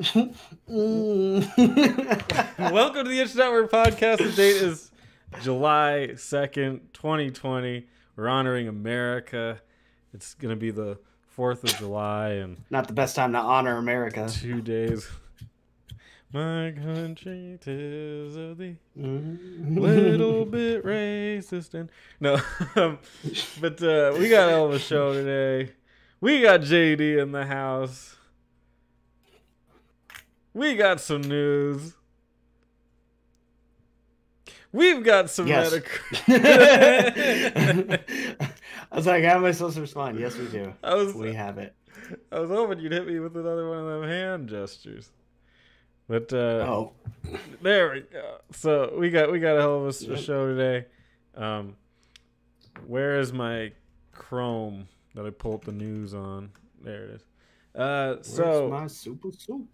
Welcome to the Itch Network podcast. The date is July 2nd, 2020. We're honoring America. It's going to be the 4th of July and Not the best time to honor America. 2 days. My country, 'tis of thee. Little bit racist and no, but we got a hell of a show today. We got JD in the house. We got some news. We've got some medical. I was like, how am I supposed to respond? Yes, we do. We have it. I was hoping you'd hit me with another one of them hand gestures. But there we go. So we got a hell of a show today. Where is my Chrome that I pulled the news on? There it is. Where's my super soup?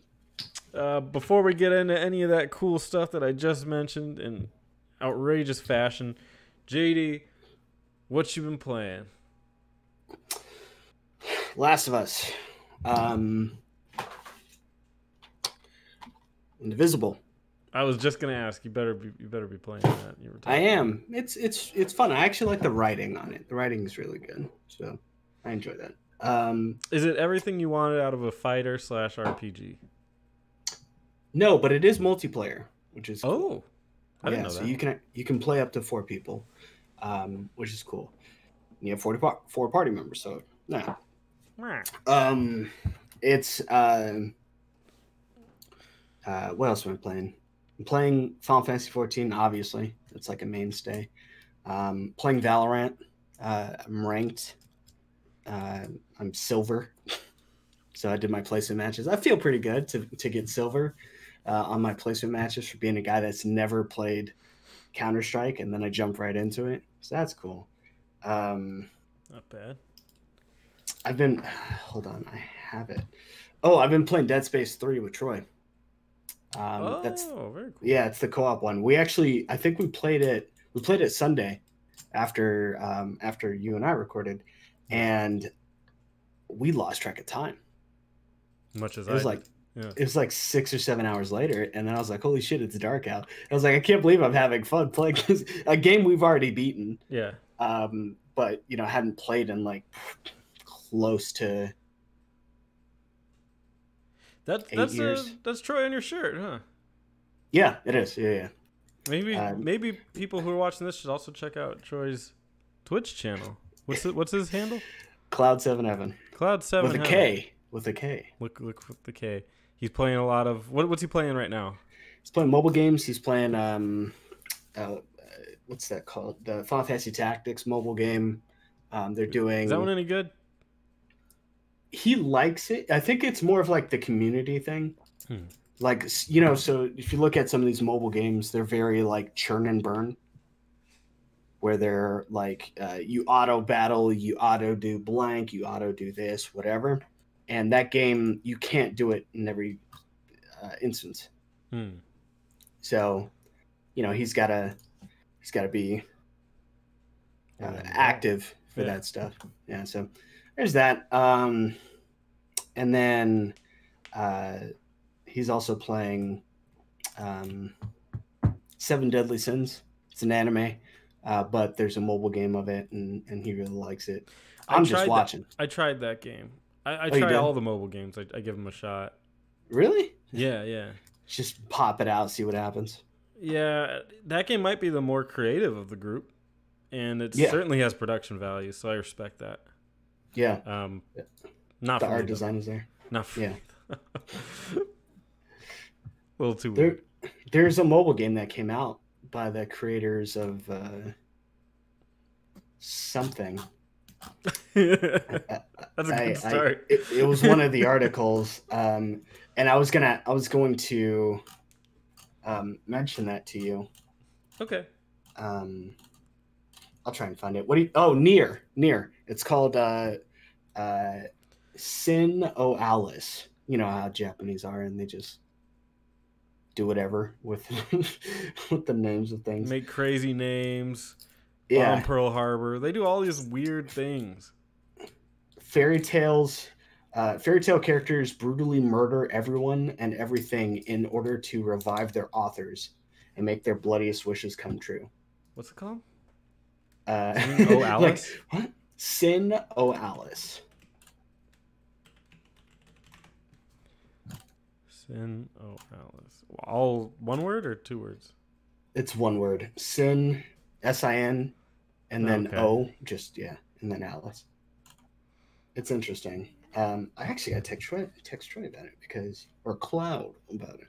Before we get into any of that cool stuff that I just mentioned in outrageous fashion, JD, what you been playing? Last of Us. Invisible. I was just gonna ask. You better be playing that. I am. It's fun. I actually like the writing on it. The writing is really good, so I enjoy that. Is it everything you wanted out of a fighter / RPG? No, but it is multiplayer, which is cool. I didn't know so that. You can play up to 4 people, which is cool. You have 4 party members, so yeah. It's what else am I playing? I'm playing Final Fantasy 14, obviously. It's like a mainstay. Playing Valorant. I'm ranked. I'm silver. So I did my placement matches. I feel pretty good to get silver on my placement matches for being a guy that's never played Counter-Strike, and then I jumped right into it. So that's cool. Not bad. Hold on, I have it. Oh, I've been playing Dead Space 3 with Troy. That's very cool. Yeah, it's the co-op one. I think we played it Sunday after you and I recorded, and we lost track of time. Much as it was it was like 6 or 7 hours later, and then I was like, holy shit, it's dark out. I was like, I can't believe I'm having fun playing a game we've already beaten. Yeah. But hadn't played in like close to that's 8 years. That's Troy on your shirt, huh? Yeah, it is. Yeah. Maybe people who are watching this should also check out Troy's Twitch channel. What's his handle? Cloud7 Evan. Cloud7 with a K. With a K. Look with the K. He's playing a lot of what's he playing right now? He's playing mobile games. He's playing what's that called? The Final Fantasy Tactics mobile game. They're doing. Is that one any good? He likes it. I think it's more of like the community thing. Like, so if you look at some of these mobile games, they're very like churn and burn, where they're like you auto battle, you auto do blank, you auto do this, whatever. And that game, you can't do it in every instance. So, he's got to be active for that stuff. Yeah. So there's that. And then he's also playing 7 Deadly Sins. It's an anime, but there's a mobile game of it, and he really likes it. I'm just watching. I tried that game. I try all the mobile games. I give them a shot. Really? Yeah. Just pop it out, see what happens. Yeah, that game might be the more creative of the group, and it certainly has production value, so I respect that. Yeah. Not the for art me, design is there. Not for me. A little too weird. There's a mobile game that came out by the creators of something. That's a good start. It was one of the articles, and I was going to mention that to you. Okay. I'll try and find it. Near. It's called Sin O Alice. You know how Japanese are, and they just do whatever with with the names of things. Make crazy names. Yeah. Bomb Pearl Harbor. They do all these weird things. Fairy tales, Fairy tale characters brutally murder everyone and everything in order to revive their authors and make their bloodiest wishes come true. What's it called? Oh, Alice? Like, what? Sin, oh, Alice. Sin, oh, Alice. All one word or 2 words? It's one word. Sin, S-I-N, and then O, just, yeah, and then Alice. It's interesting. I actually got to text Troy about it because, or Cloud about it.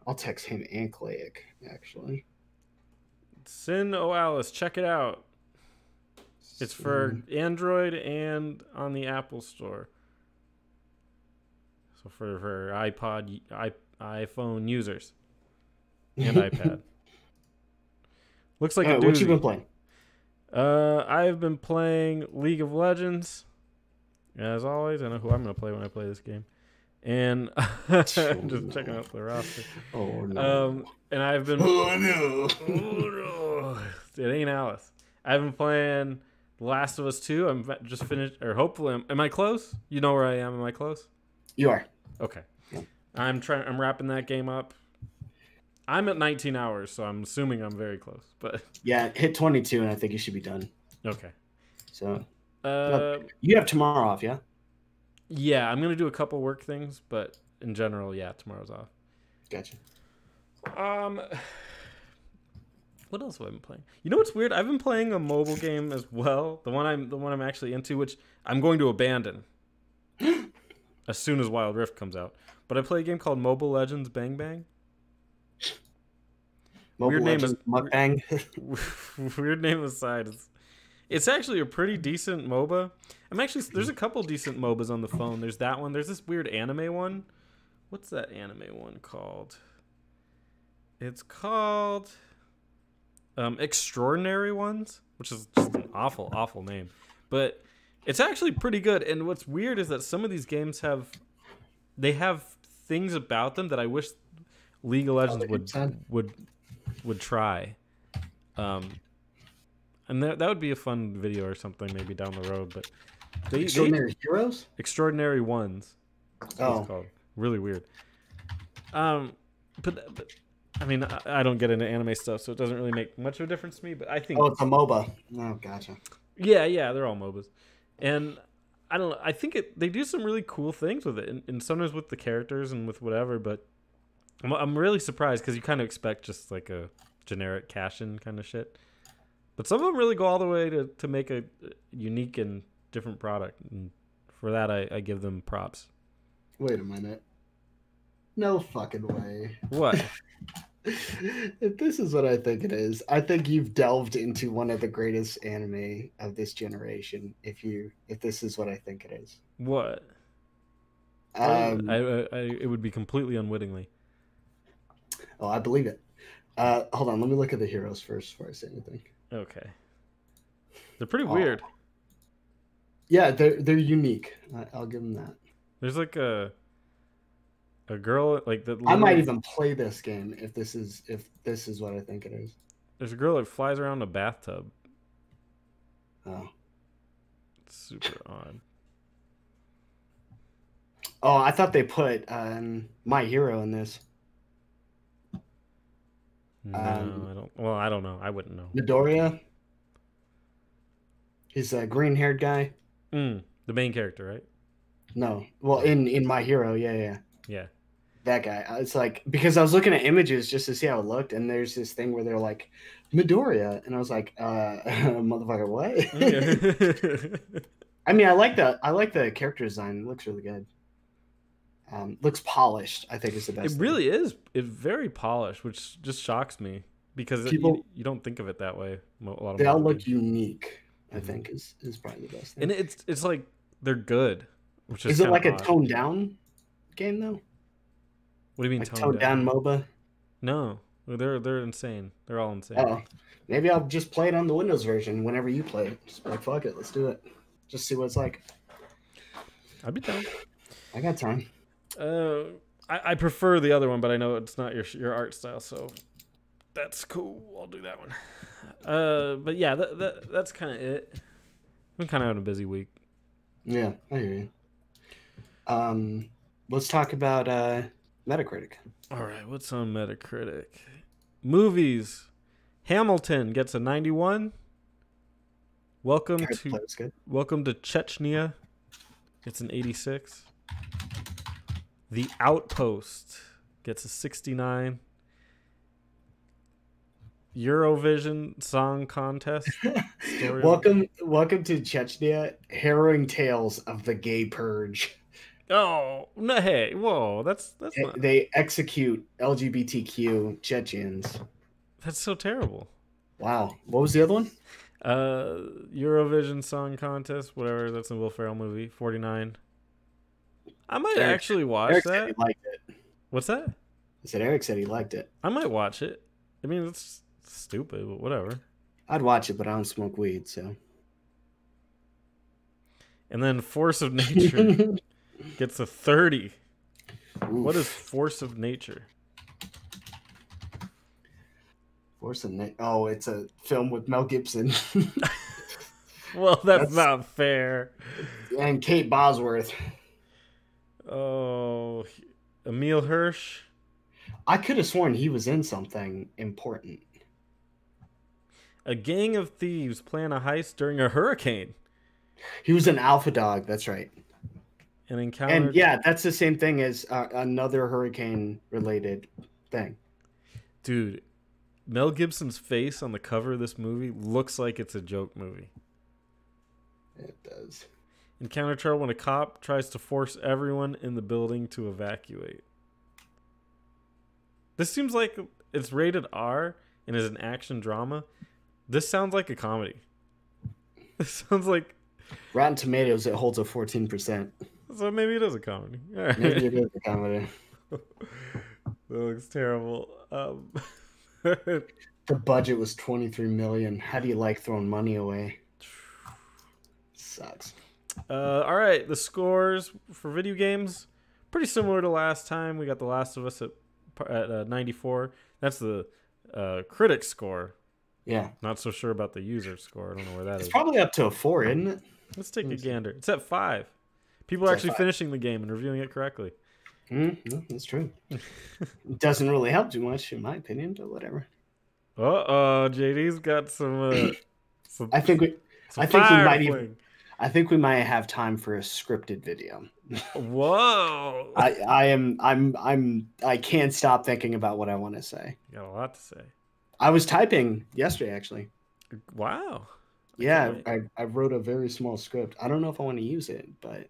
I'll text him and Clayek, actually. Sin, oh, Alice, check it out. It's for Android and on the Apple Store. So for iPhone users and iPad. Looks like a doozy. What you been playing? I've been playing League of Legends. As always, I know who I'm going to play when I play this game. And just checking out the roster. Oh, no. And I've been... Oh, no. Oh, no. It ain't Alice. I've been playing The Last of Us 2. I'm just finished, or hopefully... Am I close? You know where I am. Am I close? You are. Okay. Yeah. I'm wrapping that game up. I'm at 19 hours, so I'm assuming I'm very close. But yeah, hit 22, and I think you should be done. Okay. So you have tomorrow off, yeah? Yeah, I'm gonna do a couple work things, but in general, yeah, tomorrow's off. Gotcha. What else have I been playing? You know what's weird? I've been playing a mobile game as well. The one I'm actually into, which I'm going to abandon as soon as Wild Rift comes out. But I play a game called Mobile Legends Bang Bang. Weird name is Mukbang. Weird name aside, it's actually a pretty decent MOBA. There's a couple decent MOBAs on the phone. There's that one. There's this weird anime one. What's that anime one called? It's called Extraordinary Ones, which is just an awful, awful name. But it's actually pretty good. And what's weird is that some of these games have things about them that I wish League of Legends would try. And that would be a fun video or something maybe down the road. But Extraordinary Heroes? Extraordinary Ones. That's what it's called. Really weird. But I mean, I don't get into anime stuff, so it doesn't really make much of a difference to me. But I think it's a MOBA. Oh, gotcha. Yeah, they're all MOBAs, and I don't know. I think they do some really cool things with it, and sometimes with the characters and with whatever. But I'm really surprised because you kind of expect just like a generic cash-in kind of shit. But some of them really go all the way to make a unique and different product. And for that, I give them props. Wait a minute. No fucking way. What? If this is what I think it is, I think you've delved into one of the greatest anime of this generation. If this is what I think it is. What? It would be completely unwittingly. Oh, I believe it. Hold on, let me look at the heroes first before I say anything. Okay. They're pretty weird. Yeah, they're unique. I'll give them that. There's like a girl like that. I might even play this game if this is what I think it is. There's a girl that flies around a bathtub. Oh. It's super odd. Oh, I thought they put My Hero in this. No, I don't. Well, I don't know. I wouldn't know. Midoriya. He's a green-haired guy. The main character, right? No. Well, in My Hero, yeah. Yeah. That guy. It's like, because I was looking at images just to see how it looked, and there's this thing where they're like, Midoriya, and I was like, motherfucker, what? I mean, I like the character design. It looks really good. Looks polished, I think is the best. It really is. It's very polished, which just shocks me because you don't think of it that way. They all look unique, I think is probably the best thing. And it's like they're good. Which is it like a toned down game though? What do you mean like toned down MOBA? No, they're insane. They're all insane. Oh, maybe I'll just play it on the Windows version whenever you play it. Just like fuck it, let's do it. Just see what it's like. I'd be down. I got time. I prefer the other one, but I know it's not your art style, so that's cool. I'll do that one. But yeah, that's kind of it. been kind of having a busy week. Yeah, I hear you. Let's talk about Metacritic. All right, what's on Metacritic? Movies. Hamilton gets a 91. Welcome to Chechnya. It's an 86. The Outpost gets a 69. Eurovision Song Contest. welcome to Chechnya. Harrowing tales of the gay purge. Oh no! Hey, whoa! That's not... They execute LGBTQ Chechens. That's so terrible. Wow. What was the other one? Eurovision Song Contest, whatever. That's a Will Ferrell movie. 49. I might actually watch Eric that. Said he liked it. What's that? I said Eric said he liked it. I might watch it. I mean, it's stupid, but whatever. I'd watch it, but I don't smoke weed, so. And then Force of Nature gets a 30. Oof. What is Force of Nature? Force of Nature. Oh, it's a film with Mel Gibson. Well, that's not fair. And Kate Bosworth. Oh, Emil Hirsch. I could have sworn he was in something important. A gang of thieves plan a heist during a hurricane. He was an alpha dog. That's right. An encounter. And yeah, that's the same thing as another hurricane-related thing. Dude, Mel Gibson's face on the cover of this movie looks like it's a joke movie. It does. Encounter trouble when a cop tries to force everyone in the building to evacuate. This seems like it's rated R and is an action drama. This sounds like a comedy. This sounds like... Rotten Tomatoes, it holds a 14%. So maybe it is a comedy. All right. Maybe it is a comedy. That looks terrible. The budget was $23 million. How do you like throwing money away? Sucks. All right, the scores for video games pretty similar to last time. We got The Last of Us at 94. That's the critic score. Yeah. Not so sure about the user score. I don't know where that is. It's probably up to a 4, isn't it? Let's take a gander. It's at 5. People are actually finishing the game and reviewing it correctly. That's true. It doesn't really help too much, in my opinion, but whatever. JD's got some. I think we might have time for a scripted video. Whoa! I can't stop thinking about what I want to say. You got a lot to say. I was typing yesterday, actually. Wow. Yeah, I wrote a very small script. I don't know if I want to use it, but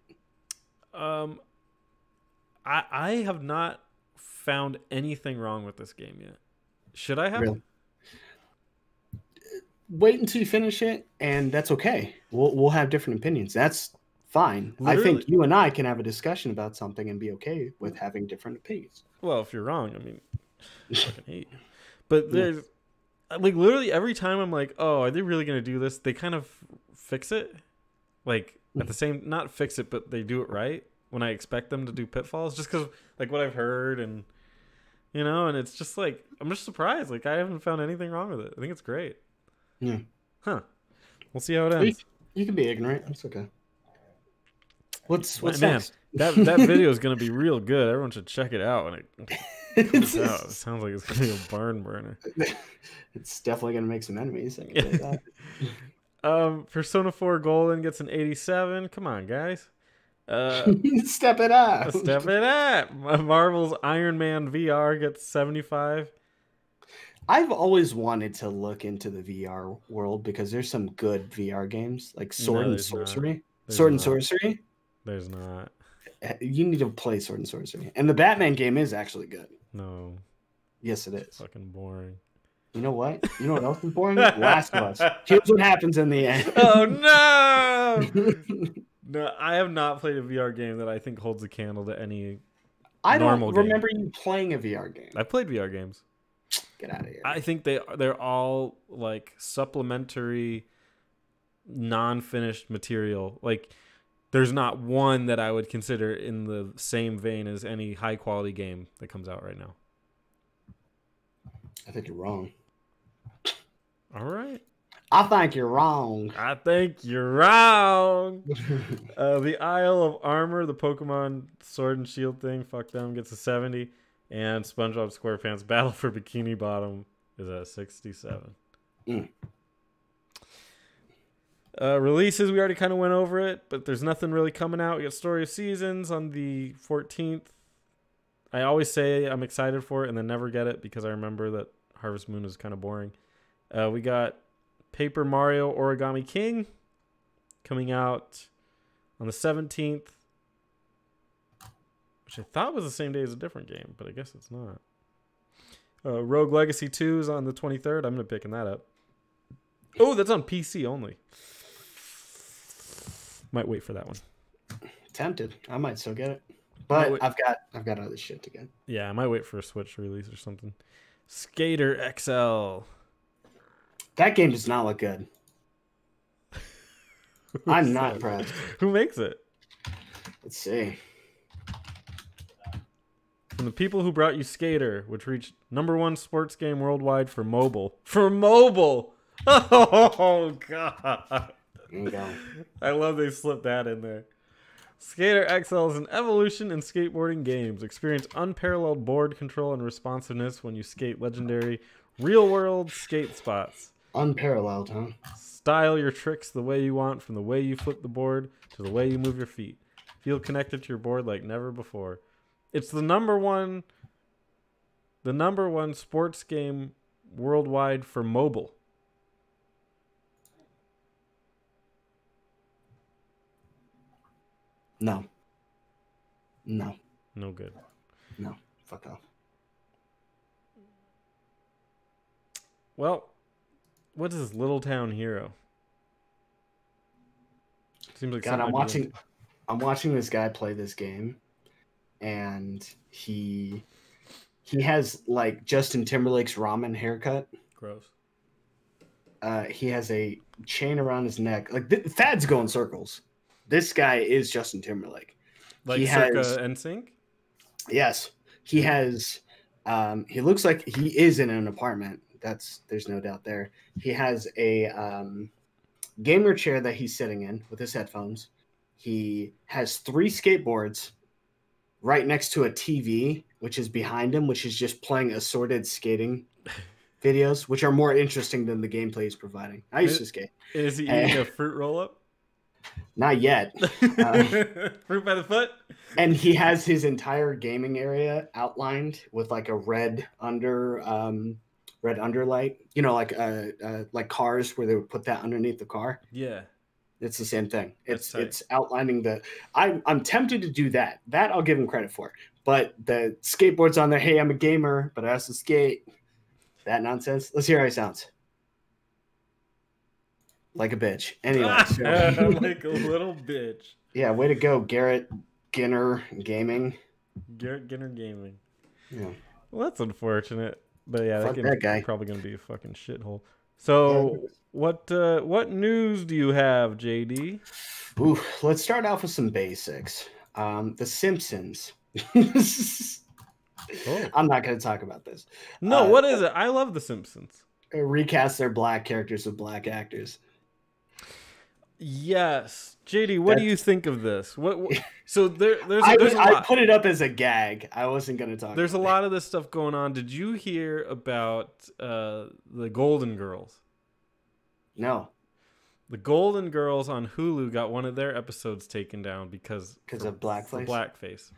I have not found anything wrong with this game yet. Should I have? Really? Wait until you finish it, and that's okay. We'll have different opinions. That's fine. Literally. I think you and I can have a discussion about something and be okay with having different opinions. Well, if you're wrong, I mean, I fucking hate you. But there's like literally every time I'm like, oh, are they really gonna do this? They kind of fix it, like at the same, not fix it, but they do it right when I expect them to do pitfalls, just because like what I've heard and and it's just like I'm just surprised. Like I haven't found anything wrong with it. I think it's great. Yeah. Huh. We'll see how it ends. You can be ignorant. It's okay. What's Man, next? That video is gonna be real good. Everyone should check it out when it comes out. It sounds like it's gonna be a barn burner. It's definitely gonna make some enemies. I can say that. Persona 4 Golden gets an 87. Come on, guys. Step it up. Step it up. Marvel's Iron Man VR gets 75. I've always wanted to look into the VR world because there's some good VR games like Sword and Sorcery. Sword and Sorcery? There's not. You need to play Sword and Sorcery. And the Batman game is actually good. No. Yes, it is. It's fucking boring. You know what? You know what else is boring? Last of Us. Here's what happens in the end. Oh, no! No, I have not played a VR game that I think holds a candle to any normal game. I don't remember you playing a VR game. I played VR games. Get out of here. I think they're all like supplementary, non-finished material. Like, there's not one that I would consider in the same vein as any high-quality game that comes out right now. I think you're wrong. All right. I think you're wrong. I think you're wrong. The Isle of Armor, the Pokemon Sword and Shield thing, fuck them, gets a 70. And SpongeBob SquarePants Battle for Bikini Bottom is at 67. Releases, we already kind of went over it, but there's nothing really coming out. We got Story of Seasons on the 14th. I always say I'm excited for it and then never get it because I remember that Harvest Moon is kind of boring. We got Paper Mario Origami King coming out on the 17th, which I thought was the same day as a different game, but I guess it's not. Rogue Legacy 2 is on the 23rd. I'm going to be picking that up. Oh, that's on PC only. Might wait for that one. Tempted. I might still get it. But I've got other shit to get. Yeah, I might wait for a Switch release or something. Skater XL. That game does not look good. I'm not impressed. Who makes it? Let's see. From the people who brought you Skater, which reached #1 sports game worldwide for mobile. For mobile! Oh, God. There you go. I love they slipped that in there. Skater XL is an evolution in skateboarding games. Experience unparalleled board control and responsiveness when you skate legendary real-world skate spots. Unparalleled, huh? Style your tricks the way you want, from the way you flip the board to the way you move your feet. Feel connected to your board like never before. It's the number one sports game worldwide for mobile. No. No good. No. Fuck off. Well, what is this Little Town Hero? Seems like God, I'm watching this guy play this game, and he has like Justin Timberlake's ramen haircut. Gross. He has a chain around his neck. Like Thad's going circles. This guy is Justin Timberlake. Like he circa NSYNC? Yes. He has he looks like he is in an apartment. There's no doubt there. He has a gamer chair that he's sitting in with his headphones. He has 3 skateboards right next to a TV, which is behind him, which is just playing assorted skating videos, which are more interesting than the gameplay he's providing. I used to skate. Is he eating a fruit roll-up? Not yet. Fruit by the foot? And he has his entire gaming area outlined with like a red underlight. You know, like cars where they would put that underneath the car. Yeah. It's the same thing. It's outlining the. I'm tempted to do that. That I'll give him credit for. But the skateboard's on there. Hey, I'm a gamer, but I also skate. That nonsense. Let's hear how he sounds. Like a bitch. Anyway. So. Like a little bitch. Yeah, way to go, Garrett Ginner Gaming. Garrett Ginner Gaming. Yeah. Well, that's unfortunate. But yeah, that guy. Probably going to be a fucking shithole. So, what news do you have, JD? Ooh, let's start off with some basics. The Simpsons. I'm not going to talk about this. No, what is it? I love The Simpsons. Recast their black characters with black actors. Yes, JD, what do you think of this? What so there's a lot. I put it up as a gag. I wasn't going to talk. There's a lot of this stuff going on. Did you hear about the Golden Girls? No. The Golden Girls on Hulu got one of their episodes taken down because of blackface. Blackface.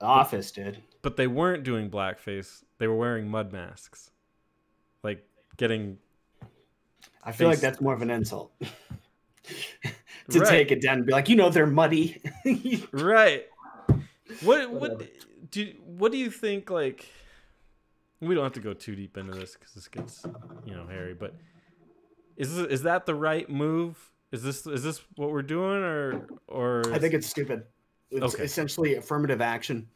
The Office did. But they weren't doing blackface. They were wearing mud masks. Like getting. I feel like that's more of an insult. To take it down and be like, they're muddy. Right. What do you think? Like, we don't have to go too deep into this because this gets hairy. But is that the right move? Is this what we're doing or? I think it's stupid. It's essentially affirmative action.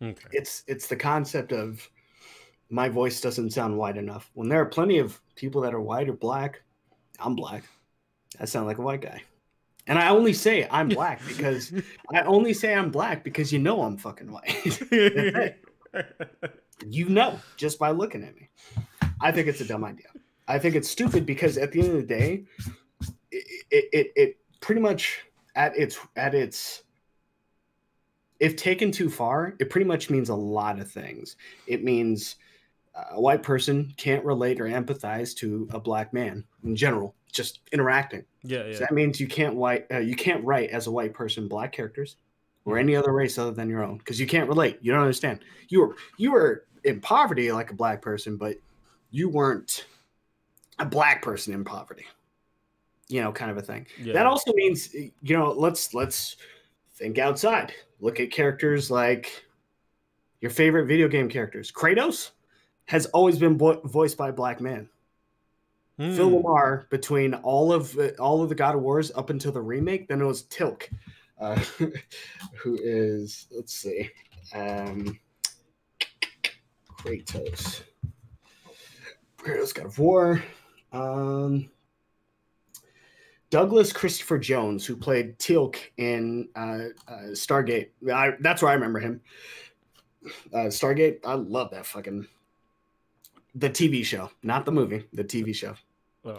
Okay. It's the concept of my voice doesn't sound white enough. When there are plenty of people that are white or black, I'm black. I sound like a white guy. And I only say I'm black because I'm fucking white. Just by looking at me. I think it's a dumb idea. I think it's stupid because at the end of the day, it pretty much at its if taken too far, it pretty much means a lot of things. It means a white person can't relate or empathize to a black man in general, just interacting. Yeah. So that means you can't write as a white person black characters or any other race other than your own because you can't relate. You don't understand. You were in poverty like a black person, but you weren't a black person in poverty. You know, kind of a thing. Yeah. That also means, you know, let's think outside. Look at characters like your favorite video game characters. Kratos has always been voiced by a black man. Phil Lamar, between all of the God of Wars up until the remake, then it was Tilk, who is, let's see, Kratos God of War. Douglas Christopher Jones, who played Teal'c in Stargate. That's where I remember him. Stargate. I love that fucking the TV show, not the movie, the TV show. Oh.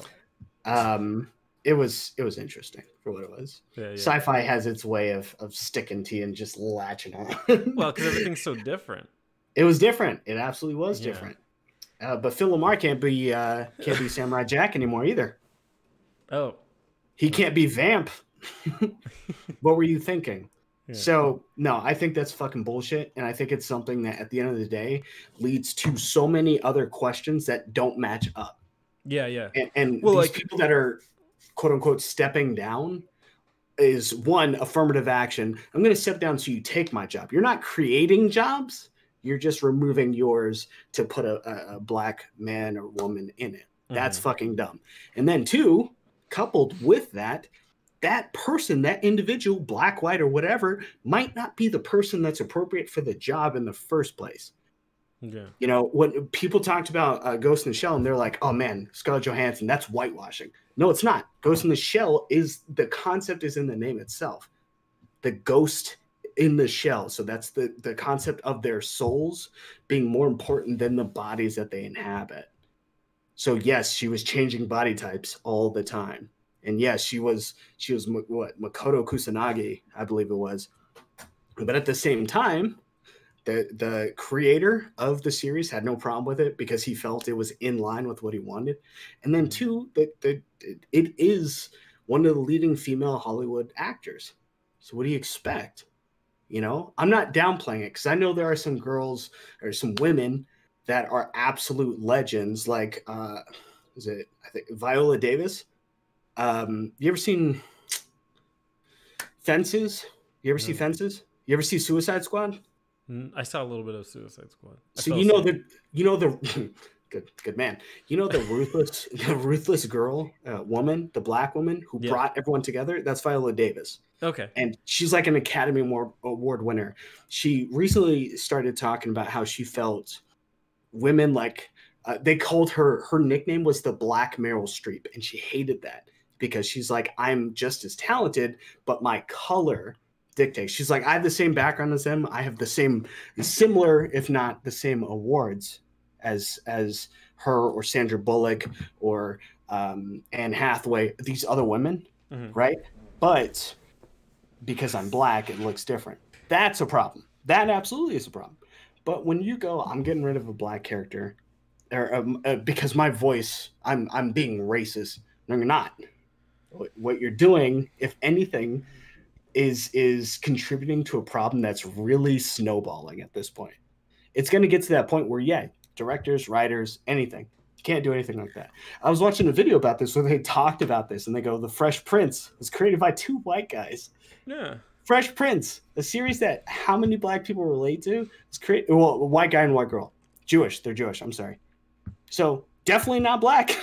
It was interesting for what it was. Yeah. Sci-fi has its way of sticking to you and just latching on. Well, because everything's so different. It was different. It absolutely was different. But Phil Lamar can't be Samurai Jack anymore either. Oh. He can't be Vamp. What were you thinking? Yeah. So, no, I think that's fucking bullshit. And I think it's something that at the end of the day leads to so many other questions that don't match up. Yeah. And well, these people that are, quote unquote, stepping down is one, affirmative action. I'm going to step down so you take my job. You're not creating jobs. You're just removing yours to put a black man or woman in it. That's fucking dumb. And then two, coupled with that person, that individual, black, white, or whatever, might not be the person that's appropriate for the job in the first place. Yeah. You know, when people talked about Ghost in the Shell, and they're like, oh man, Scarlett Johansson, that's whitewashing. No, it's not. Ghost in the Shell is, the concept is in the name itself. The ghost in the shell. So that's the concept of their souls being more important than the bodies that they inhabit. So yes, she was changing body types all the time. And yes, she was what, Makoto Kusanagi, I believe it was. But at the same time, the creator of the series had no problem with it because he felt it was in line with what he wanted. And then two, it is one of the leading female Hollywood actors. So what do you expect? You know, I'm not downplaying it because I know there are some girls or some women that are absolute legends, like I think Viola Davis. You ever seen Fences? You ever see Fences? You ever see Suicide Squad? I saw a little bit of Suicide Squad. So you know the good man. You know the ruthless girl, woman, the black woman who brought everyone together. That's Viola Davis. Okay. And she's like an Academy Award winner. She recently started talking about how she felt women like they called her nickname was the Black Meryl Streep, and she hated that because she's like, I'm just as talented, but my color dictates. She's like, I have the same background as them. I have the similar, if not the same awards as her or Sandra Bullock or Anne Hathaway, these other women, right? But because I'm black, it looks different. That's a problem. That absolutely is a problem. But when you go, I'm getting rid of a black character, or because my voice, I'm being racist. No, you're not. What you're doing, if anything, is contributing to a problem that's really snowballing at this point. It's going to get to that point where, directors, writers, anything. You can't do anything like that. I was watching a video about this where they talked about this, and they go, The Fresh Prince was created by two white guys. Yeah. Fresh Prince, a series that how many black people relate to, is created. Well, a white guy and white girl. Jewish. They're Jewish. I'm sorry. So definitely not black.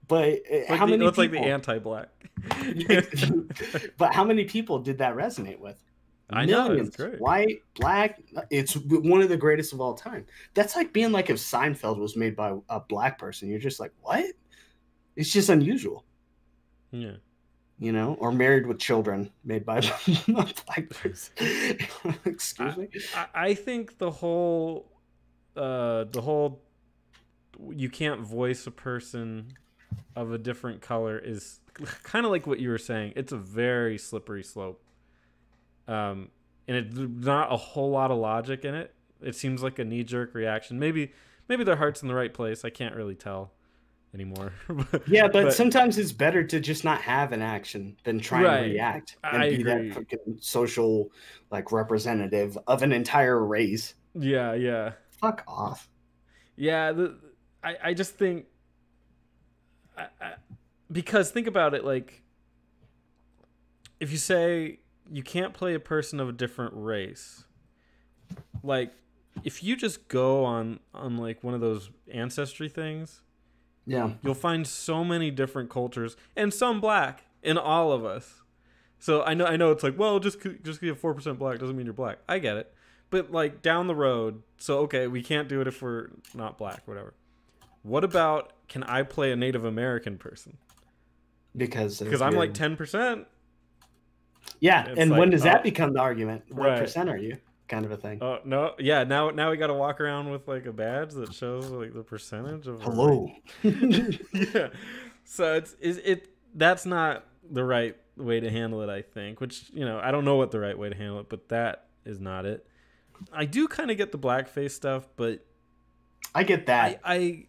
But how many people? It's like the anti-black. But how many people did that resonate with? I Millions. know, it's great. White, black. It's one of the greatest of all time. That's like being like if Seinfeld was made by a black person. You're just like, what? It's just unusual. Yeah. You know, or Married with Children made by a black person. Excuse me. I think the whole you can't voice a person of a different color is kind of like what you were saying. It's a very slippery slope. And it's not a whole lot of logic in it. It seems like a knee-jerk reaction. Maybe their heart's in the right place. I can't really tell anymore. but sometimes it's better to just not have an action than try and react and I be agree. that fucking social like representative of an entire race. Yeah. Fuck off. Yeah, I just think because think about it, like if you say you can't play a person of a different race, like if you just go on like one of those ancestry things, you'll find so many different cultures and some black in all of us. So I know it's like, well, just because you have 4% black doesn't mean you're black. I get it. But like down the road, so okay, we can't do it if we're not black, whatever. What about, can I play a Native American person? Because I'm like 10%. Yeah, and like, when does that become the argument? What percent are you? Kind of a thing. Oh no, yeah. Now we got to walk around with like a badge that shows like the percentage of. Hello. Yeah. So that's not the right way to handle it, I think. Which, you know, I don't know what the right way to handle it, but that is not it. I do kind of get the blackface stuff, but I get that. I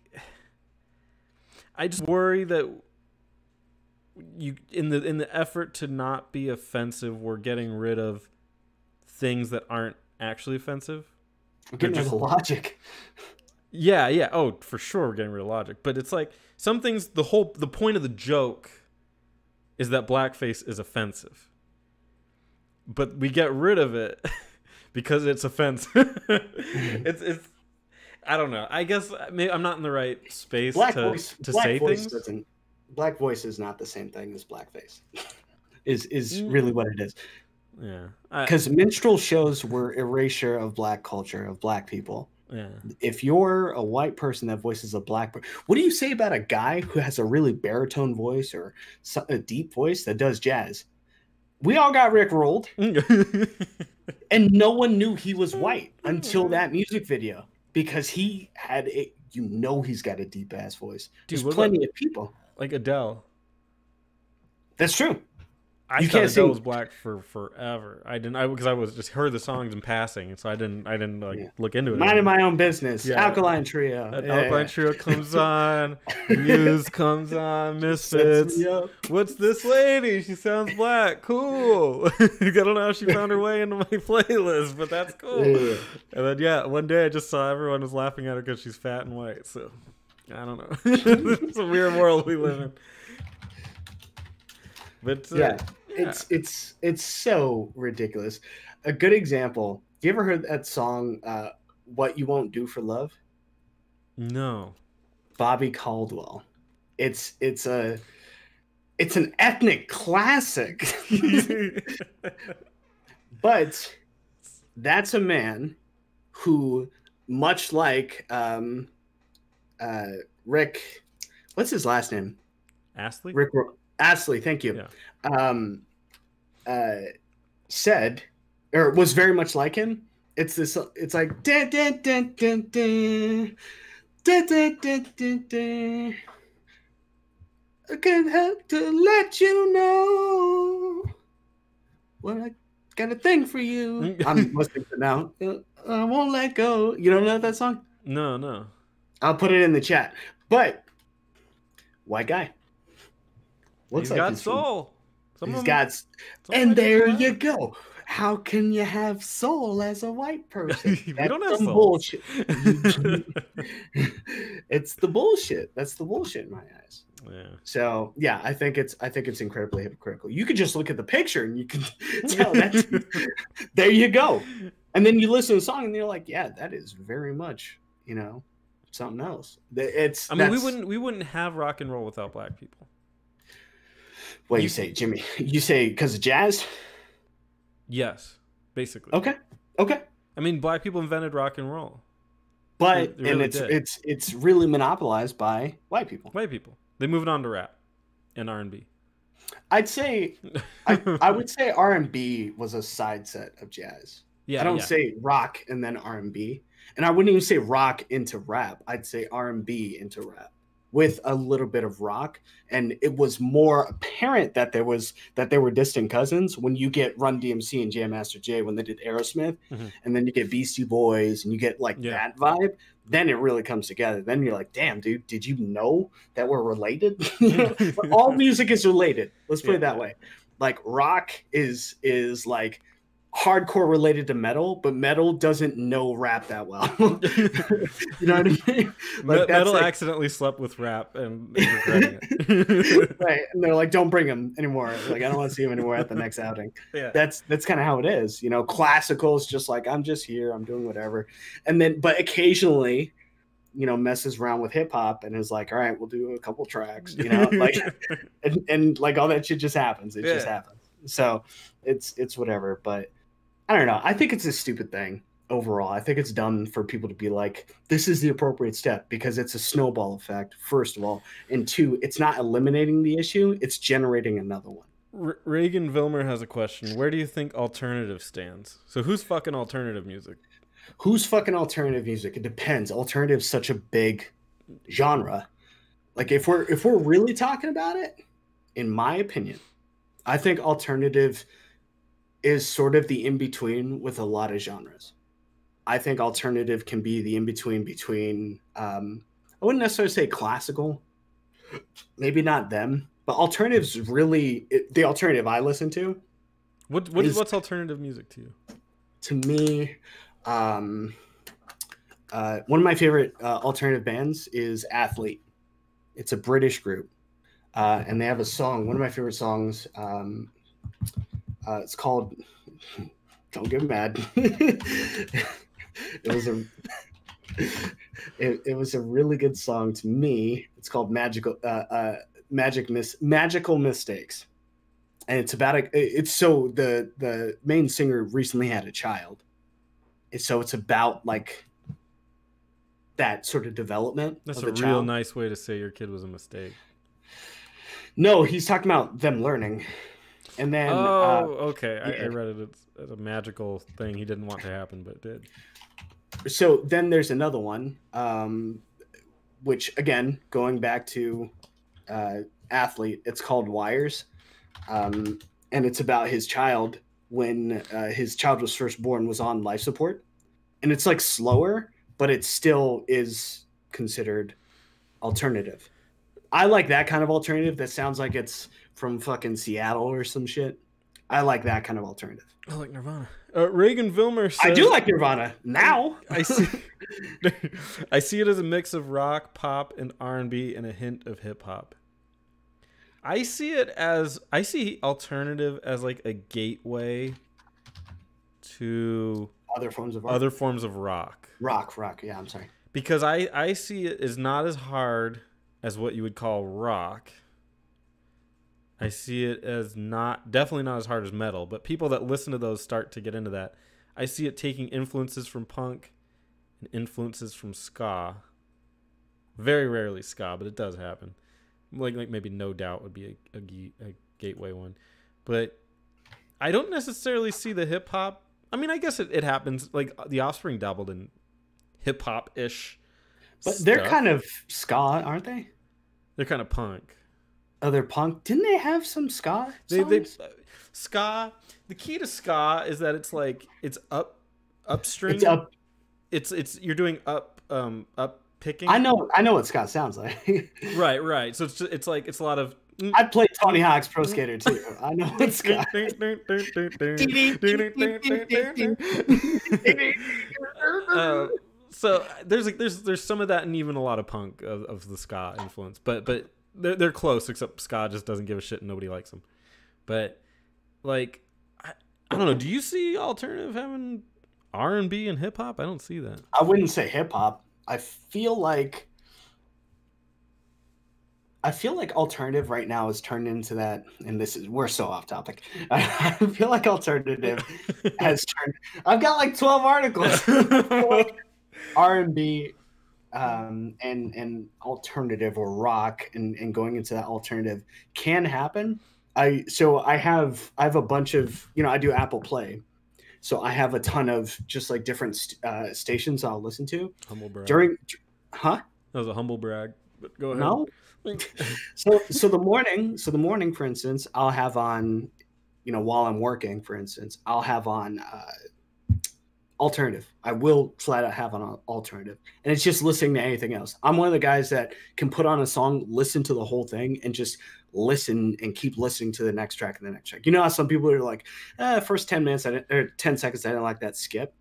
just worry that you in the effort to not be offensive, we're getting rid of things that aren't actually offensive. We're getting rid of logic. Yeah. Oh, for sure, we're getting rid of logic. But it's like some things. The point of the joke is that blackface is offensive, but we get rid of it because it's offensive. It's. I don't know. I guess maybe I'm not in the right space to say things. Black voice is not the same thing as blackface. is really what it is. Yeah. Because minstrel shows were erasure of black culture, of black people. Yeah. If you're a white person that voices a black, what do you say about a guy who has a really baritone voice or a deep voice that does jazz? We all got rickrolled, and no one knew he was white until that music video because he had a, he's got a deep ass voice. Dude, there's plenty of people like Adele. That's true. I thought Adele was black for forever. Because I was just heard the songs in passing, and so I didn't look into it. Minding my own business. Yeah. Alkaline Trio. Alkaline Trio comes on. Muse comes on. Misfits. What's this lady? She sounds black. Cool. I don't know how she found her way into my playlist, but that's cool. Yeah. And then one day I just saw everyone was laughing at her because she's fat and white. So I don't know. It's a weird world we live in. But it's so ridiculous. A good example. You ever heard that song "What You Won't Do for Love"? No. Bobby Caldwell. It's an ethnic classic. But that's a man who, much like Rick, what's his last name? Astley. Rick Astley, thank you. Yeah. Said, or was very much like him. It's like da, da, da, da, da, da, da, da, da, da. I can't help to let you know what I got a thing for you. I'm listening to now. I won't let go. You don't know that song? No. I'll put it in the chat. But white guy. Looks like got soul. He's got, and there you go. How can you have soul as a white person? We don't have soul. Bullshit. It's the bullshit. That's the bullshit in my eyes. Yeah. So yeah, I think it's incredibly hypocritical. You could just look at the picture and you can tell that. There you go. And then you listen to the song and you're like, yeah, that is very much, something else. We wouldn't have rock and roll without black people. What do you say, Jimmy? You say because of jazz? Yes, basically. Okay. I mean, black people invented rock and roll, but it's really monopolized by white people. White people. They moved on to rap and R&B. I'd say I would say R&B was a side set of jazz. I don't say rock and then R&B. And I wouldn't even say rock into rap. I'd say R&B into rap with a little bit of rock. And it was more apparent that they were distant cousins when you get Run DMC and Jam Master Jay when they did Aerosmith, and then you get Beastie Boys and you get like that vibe. Then it really comes together. Then you're like, damn, dude, did you know that we're related? But all music is related. Let's put it that way. Like rock is like hardcore related to metal, but metal doesn't know rap that well. You know what I mean? Like metal like, accidentally slept with rap and regretting it. Right. And they're like, don't bring him anymore. Like, I don't want to see him anymore at the next outing. Yeah. That's kind of how it is. You know, classical is just like, I'm just here, I'm doing whatever. And then, but occasionally, you know, messes around with hip hop and is like, all right, we'll do a couple tracks, you know, like, and like all that shit just happens. It just happens. So it's whatever. But I don't know. I think it's a stupid thing overall. I think it's dumb for people to be like, this is the appropriate step because it's a snowball effect, first of all. And two, it's not eliminating the issue. It's generating another one. Reagan Vilmer has a question. Where do you think alternative stands? So who's fucking alternative music? Who's fucking alternative music? It depends. Alternative is such a big genre. Like if we're really talking about it, in my opinion, I think alternative is sort of the in-between with a lot of genres. I think alternative can be the in-between between, I wouldn't necessarily say classical, maybe not them, but alternative's really, the alternative I listen to. What's alternative music to you? To me, one of my favorite alternative bands is Athlete. It's a British group, and they have a song, one of my favorite songs, it's called Don't Get Mad. It was a really good song to me. It's called Magical Mistakes. And it's about the main singer recently had a child. And so it's about like that sort of development. That's a real nice way to say your kid was a mistake. No, he's talking about them learning. And then, okay. I read it. It's a magical thing he didn't want to happen, but it did. So then there's another one, which again, going back to Athlete, it's called Wires, and it's about his child when his child was first born, was on life support, and it's like slower, but it still is considered alternative. I like that kind of alternative that sounds like it's from fucking Seattle or some shit. I like that kind of alternative. I like Nirvana. Reagan Vilmer says, I do like Nirvana now. I see it as a mix of rock, pop, and R&B and a hint of hip hop. I see alternative as like a gateway to other forms of rock. Rock. Yeah, I'm sorry. Because I see it as not as hard as what you would call rock. I see it as definitely not as hard as metal, but people that listen to those start to get into that. I see it taking influences from punk and influences from ska. Very rarely ska, but it does happen. Like maybe No Doubt would be a gateway one. But I don't necessarily see the hip hop. I mean, I guess it happens. Like The Offspring dabbled in hip hop-ish. But they're kind of ska, aren't they? They're kind of punk. Oh, they're punk. Didn't they have some ska songs? Ska. The key to ska is that it's like it's upstream. It's you're doing up picking. I know what ska sounds like. Right. So it's like it's a lot of. I played Tony Hawk's Pro Skater too. I know what ska. So there's some of that and even a lot of punk of the ska influence, but they're close, except ska just doesn't give a shit and nobody likes them. But like I don't know, do you see alternative having R&B and hip hop? I don't see that. I wouldn't say hip hop. I feel like alternative right now is turned into that, and we're so off topic. I feel like alternative has turned. I've got like 12 articles. Like R&B and alternative or rock and going into that alternative can happen. I have a bunch of, I do Apple Play. So I have a ton of just like different stations I'll listen to Humble brag. during, huh? That was a humble brag, but go ahead. No. So the morning, for instance, I'll have on, while I'm working, for instance, I'll have on alternative. I will flat out have on alternative, and it's just listening to anything else. I'm one of the guys that can put on a song, listen to the whole thing, and just listen and keep listening to the next track and the next track. You know how some people are like, first 10 minutes or 10 seconds, I didn't like that, skip.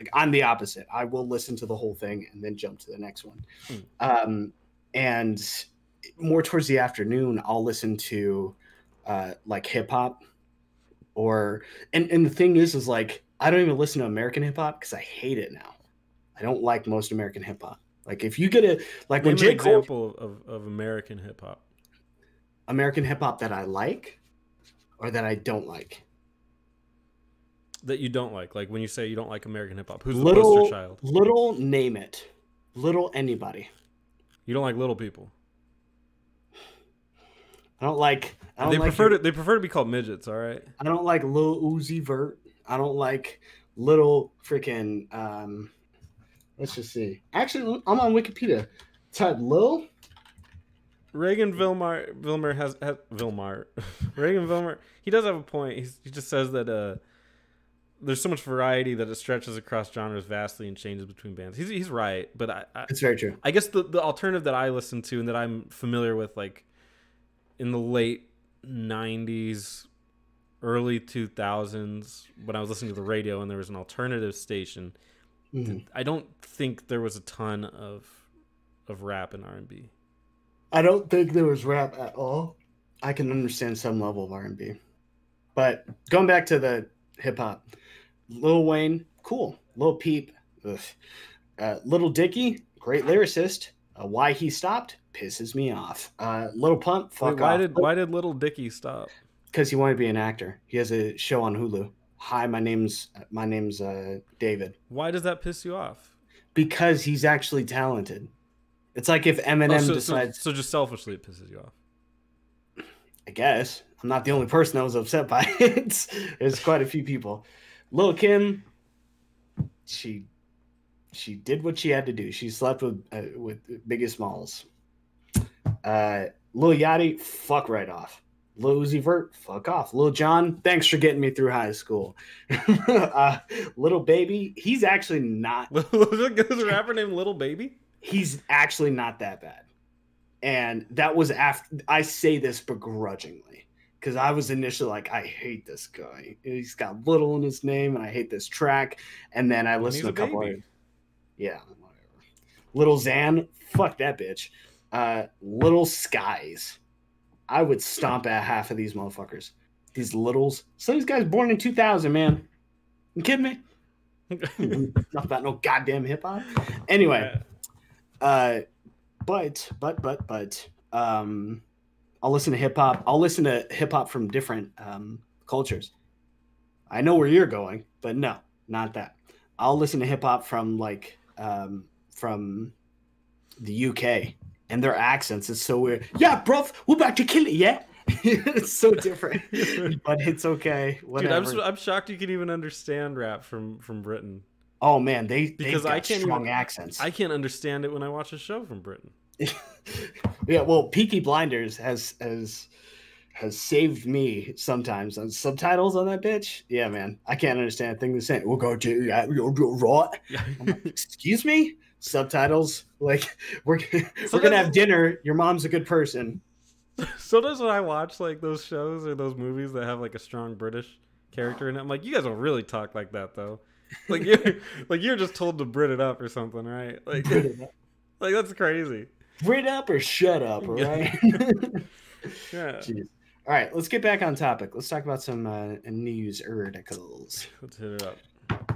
Like, I'm the opposite. I will listen to the whole thing and then jump to the next one. And more towards the afternoon, I'll listen to like hip hop, and the thing is like, I don't even listen to American hip hop because I hate it now. I don't like most American hip hop. Like, if you get a like Name when J. an Cole, example of American hip hop. American hip hop that I like or that I don't like. That you don't like when you say you don't like American hip hop. Who's the Little poster child? Little name it. Little anybody. You don't like little people. They prefer to be called midgets. All right. I don't like Lil Uzi Vert. I don't like little freaking. Let's just see. Actually, I'm on Wikipedia. Type Lil. Reagan Vilmer has Vilmar. Reagan Vilmer. He does have a point. He just says that there's so much variety that it stretches across genres vastly and changes between bands. He's right, but it's very true. I guess the alternative that I listen to and that I'm familiar with, like in the late 90s, early 2000s, when I was listening to the radio and there was an alternative station, I don't think there was a ton of rap and R&B. I don't think there was rap at all. I can understand some level of R&B. But going back to the hip hop, Lil Wayne, cool. Lil Peep, Little Dicky, great lyricist. Why he stopped pisses me off. Little Pump, fuck off. Why did Little Dicky stop? Because he wanted to be an actor. He has a show on Hulu. Hi, my name's David. Why does that piss you off? Because he's actually talented. It's like if Eminem decides. So just selfishly, it pisses you off. I guess I'm not the only person that was upset by it. There's quite a few people. Lil' Kim, she did what she had to do. She slept with Biggie Smalls. Lil Yachty, fuck right off. Lil Uzi Vert, fuck off. Lil Jon, thanks for getting me through high school. Little Baby, he's actually not. There's a rapper named Little Baby? He's actually not that bad. And that was after. I say this begrudgingly because I was initially like, I hate this guy. He's got little in his name and I hate this track. And then I listened to a couple of. Yeah, whatever. Little Xan, fuck that bitch. Little Skies. I would stomp at half of these motherfuckers. These littles. Some of these guys born in 2000, man. You kidding me? Not about no goddamn hip hop. Anyway, but I'll listen to hip hop. I'll listen to hip hop from different cultures. I know where you're going, but no, not that. I'll listen to hip hop from from the UK. And their accents is so weird. Yeah, bruv, we're about to kill it, yeah? It's so different. But it's okay. Whatever. Dude, I'm shocked you can even understand rap from Britain. Oh, man, they've got strong accents. I can't understand it when I watch a show from Britain. Yeah, well, Peaky Blinders has saved me sometimes on subtitles on that bitch. Yeah, man, I can't understand a thing they're saying. We'll go to you're right. I'm like, excuse me? Subtitles, like we're gonna have dinner. Your mom's a good person. Sometimes when I watch like those shows or those movies that have like a strong British character in it, I'm like, you guys don't really talk like that though. Like you're just told to Brit it up or something, right? Like that's crazy. Brit up or shut up, right? Yeah. Jeez. All right, let's get back on topic. Let's talk about some news articles. Let's hit it up.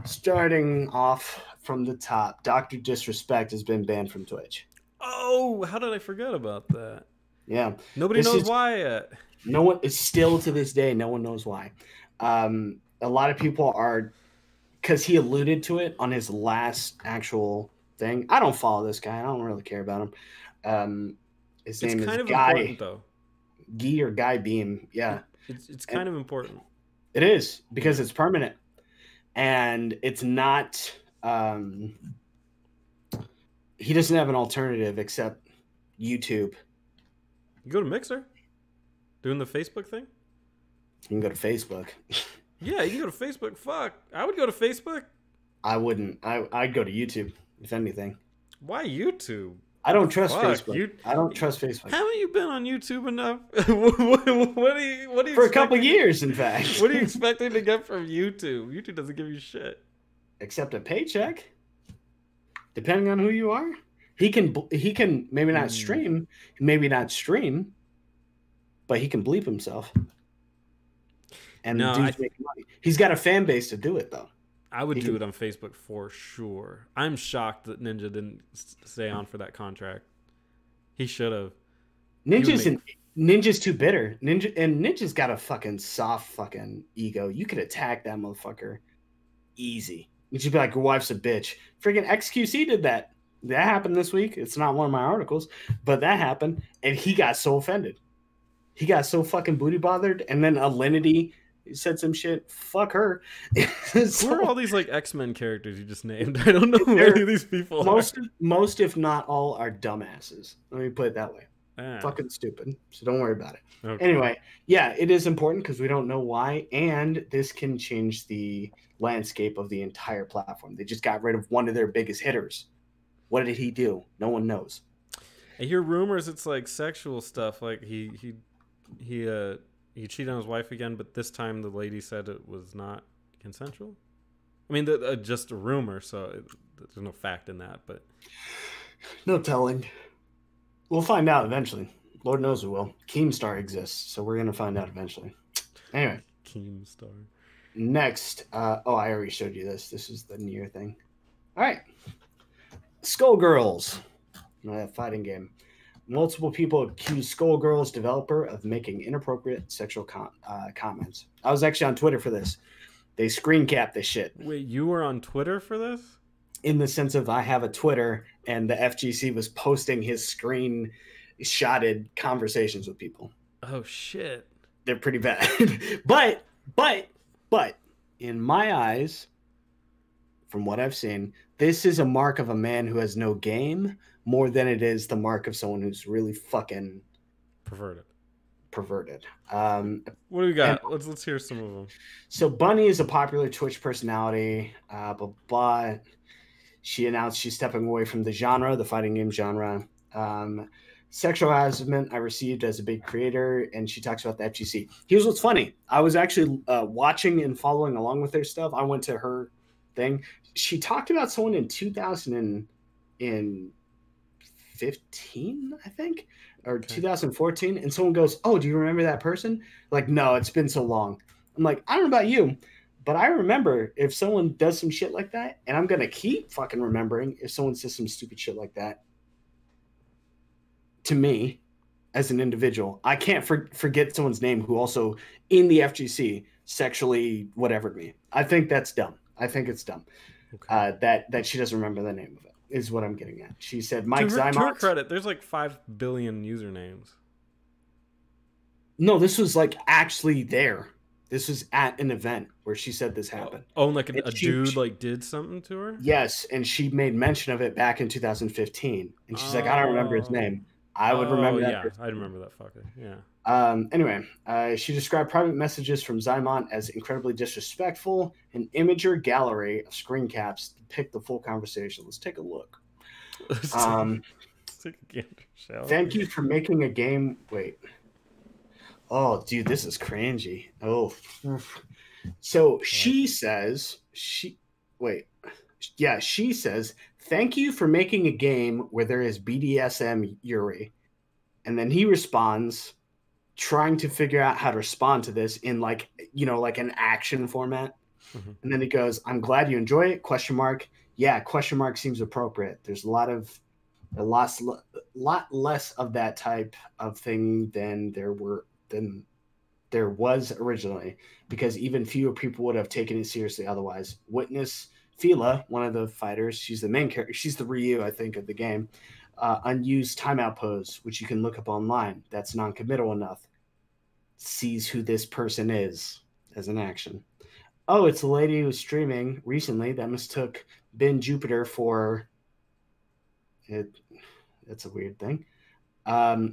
Starting off from the top, Dr. Disrespect has been banned from Twitch. Oh, how did I forget about that? Yeah. Nobody knows why yet. No one is still to this day, no one knows why. A lot of people are, because he alluded to it on his last actual thing. I don't follow this guy. I don't really care about him. His name is Guy. Though. Guy or Guy Beam. Yeah. It's kind of important. It is, because it's permanent. and it's not. He doesn't have an alternative except YouTube. You go to Mixer, doing the Facebook thing. You can go to Facebook. Yeah, you can go to Facebook. Fuck, I would go to Facebook. I wouldn't. I'd go to YouTube if anything. Why YouTube? I don't trust Fuck, Facebook. I don't trust Facebook. Haven't you been on YouTube enough? What do you For a couple years, in fact. What are you expecting to get from YouTube? YouTube doesn't give you shit. Except a paycheck. Depending on who you are. He can maybe not stream, but he can bleep himself. And no, dude's making money. He's got a fan base to do it though. I would do it on Facebook for sure. I'm shocked that Ninja didn't stay on for that contract. He should have. Ninja's too bitter. Ninja's got a fucking soft fucking ego. You could attack that motherfucker easy. And she'd be like, your wife's a bitch. Freaking XQC did that. That happened this week. It's not one of my articles, but that happened. And he got so offended. He got so fucking booty bothered. And then Alinity said some shit. Fuck her. So, who are all these like X-Men characters you just named? I don't know who any of these people most, if not all, are dumbasses. Let me put it that way. Fucking stupid. So don't worry about it. Okay. Anyway, yeah, it is important because we don't know why. And this can change the landscape of the entire platform. They just got rid of one of their biggest hitters. What did he do? No one knows. I hear rumors it's like sexual stuff. Like he cheated on his wife again, but this time the lady said it was not consensual. I mean, just a rumor, so there's no fact in that. But no telling. We'll find out eventually. Lord knows we will. Keemstar exists, so we're gonna find out eventually. Anyway, Keemstar. Next, I already showed you this. This is the Nier thing. All right, Skullgirls, fighting game. Multiple people accuse Skullgirls developer of making inappropriate sexual comments. I was actually on Twitter for this. They screen capped this shit. Wait, you were on Twitter for this? In the sense of I have a Twitter and the FGC was posting his screen shotted conversations with people. Oh shit. They're pretty bad. but in my eyes, from what I've seen, this is a mark of a man who has no game more than it is the mark of someone who's really fucking perverted. What do we got? Let's hear some of them. So Bunny is a popular Twitch personality, but she announced she's stepping away from the genre, the fighting game genre. Sexual harassment I received as a big creator, and she talks about the FGC. Here's what's funny. I was actually watching and following along with their stuff. I went to her thing. She talked about someone in 2015, I think, or 2014, and someone goes, "Oh, do you remember that person?" Like, no, it's been so long. I'm like, I don't know about you, but I remember if someone does some shit like that, and I'm going to keep fucking remembering if someone says some stupid shit like that to me as an individual. I can't forget someone's name who also in the FGC sexually whatevered me. I think that's dumb. I think it's dumb. Okay. That she doesn't remember the name of it is what I'm getting at. She said, Mike Zymont. To her credit, there's like 5 billion usernames. No, this was like actually there. This was at an event where she said this happened. Oh, like a dude like did something to her? Yes, and she made mention of it back in 2015. And she's like, I don't remember his name. I would remember that. Yeah, I remember that fucker. Yeah. Anyway, she described private messages from Zymont as incredibly disrespectful. An imager gallery of screen caps depict the full conversation. Let's take a look. Thank you for making a game. Wait. Oh, dude, this is cringy. Oh. So she says, she says, thank you for making a game where there is BDSM Yuri. And then he responds, trying to figure out how to respond to this in like an action format. Mm-hmm. And then he goes, I'm glad you enjoy it. ? Yeah, ? Seems appropriate. There's a lot less of that type of thing than there was originally, because even fewer people would have taken it seriously otherwise. Witness Fila, one of the fighters, she's the main character. She's the Ryu, I think, of the game. Unused timeout pose, which you can look up online. That's non-committal enough. Sees who this person is as an action. Oh, it's a lady who was streaming recently that mistook Ben Jupiter for it. That's a weird thing.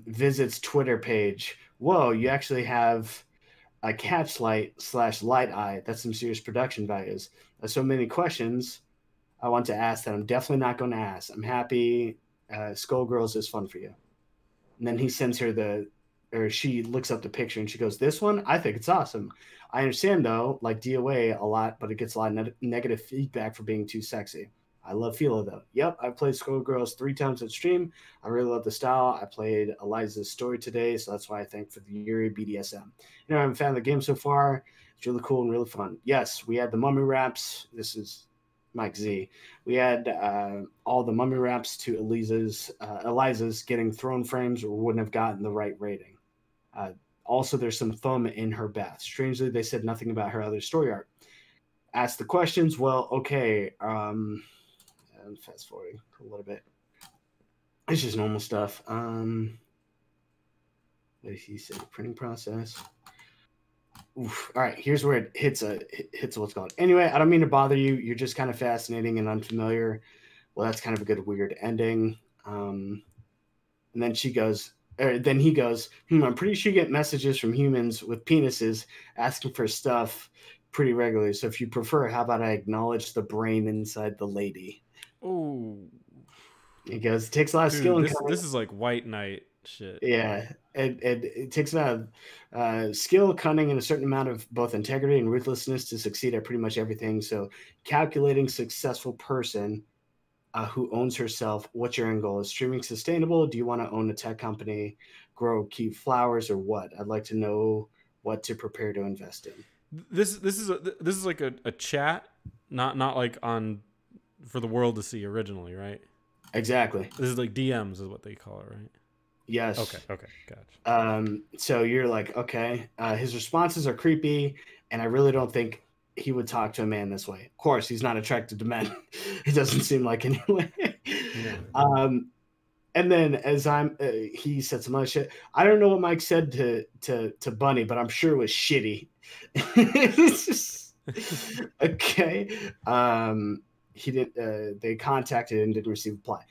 Visits Twitter page. Whoa, you actually have a catch light slash light eye. That's some serious production values. So many questions I want to ask that I'm definitely not going to ask. I'm happy. Skullgirls is fun for you. And then he sends her or she looks up the picture and she goes, "This one, I think it's awesome. I understand though, like DOA a lot, but it gets a lot of negative feedback for being too sexy. I love Philo though. Yep, I've played Skullgirls 3 times at stream. I really love the style. I played Eliza's story today, so that's why I thank for the Yuri BDSM. I'm a fan of the game so far. It's really cool and really fun. Yes, we had the mummy wraps. This is Mike Z. We had all the mummy wraps to Eliza's getting throne frames or wouldn't have gotten the right rating. Also, there's some thumb in her bath. Strangely, they said nothing about her other story art. Ask the questions. Well, okay. I'm fast forwarding a little bit. It's just normal stuff. What did he say? Printing process. Oof. All right, here's where it hits what's called. Anyway, I don't mean to bother you. You're just kind of fascinating and unfamiliar. Well, that's kind of a good weird ending. And then she goes, or then he goes, I'm pretty sure you get messages from humans with penises asking for stuff pretty regularly. So if you prefer, how about I acknowledge the brain inside the lady? Oh. He goes, it takes a lot of skill. This is like White Knight shit. Yeah, it takes a lot of skill, cunning, and a certain amount of both integrity and ruthlessness to succeed at pretty much everything. So calculating successful person who owns herself. What's your end goal? Is streaming sustainable? Do you want to own a tech company, grow, keep flowers, or what? I'd like to know what to prepare to invest in. This is like a chat, not like on for the world to see originally, right? Exactly. This is like DMs is what they call it, right? Yes. Okay, gotcha. So you're like, okay. His responses are creepy, and I really don't think he would talk to a man this way. Of course, he's not attracted to men. It doesn't seem like anyway. Yeah. And then as he said some other shit. I don't know what Mike said to Bunny, but I'm sure it was shitty. Okay. He did. They contacted and didn't receive a reply.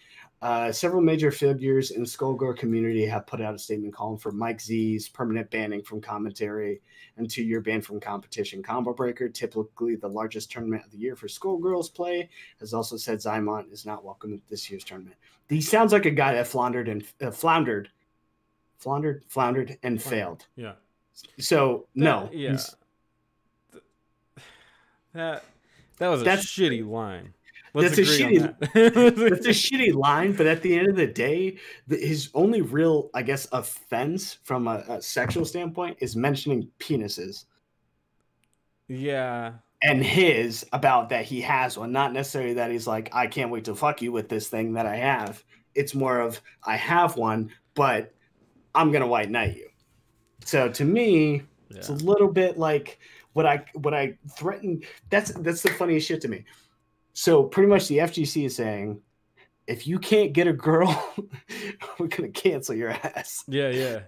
Several major figures in Skullgirl community have put out a statement calling for Mike Z's permanent banning from commentary and 2-year ban from competition. Combo Breaker, typically the largest tournament of the year for Skullgirls play, has also said Zymont is not welcome at this year's tournament. He sounds like a guy that floundered and failed. Yeah. So no. Yeah. That was a shitty line. That's a shitty line, but at the end of the day, his only real, I guess, offense from a sexual standpoint is mentioning penises. Yeah. And his about that he has one, not necessarily that he's like, I can't wait to fuck you with this thing that I have. It's more of, I have one, but I'm going to white knight you. So to me, it's a little bit like what I threatened. That's the funniest shit to me. So pretty much the FGC is saying, if you can't get a girl, we're going to cancel your ass. Yeah.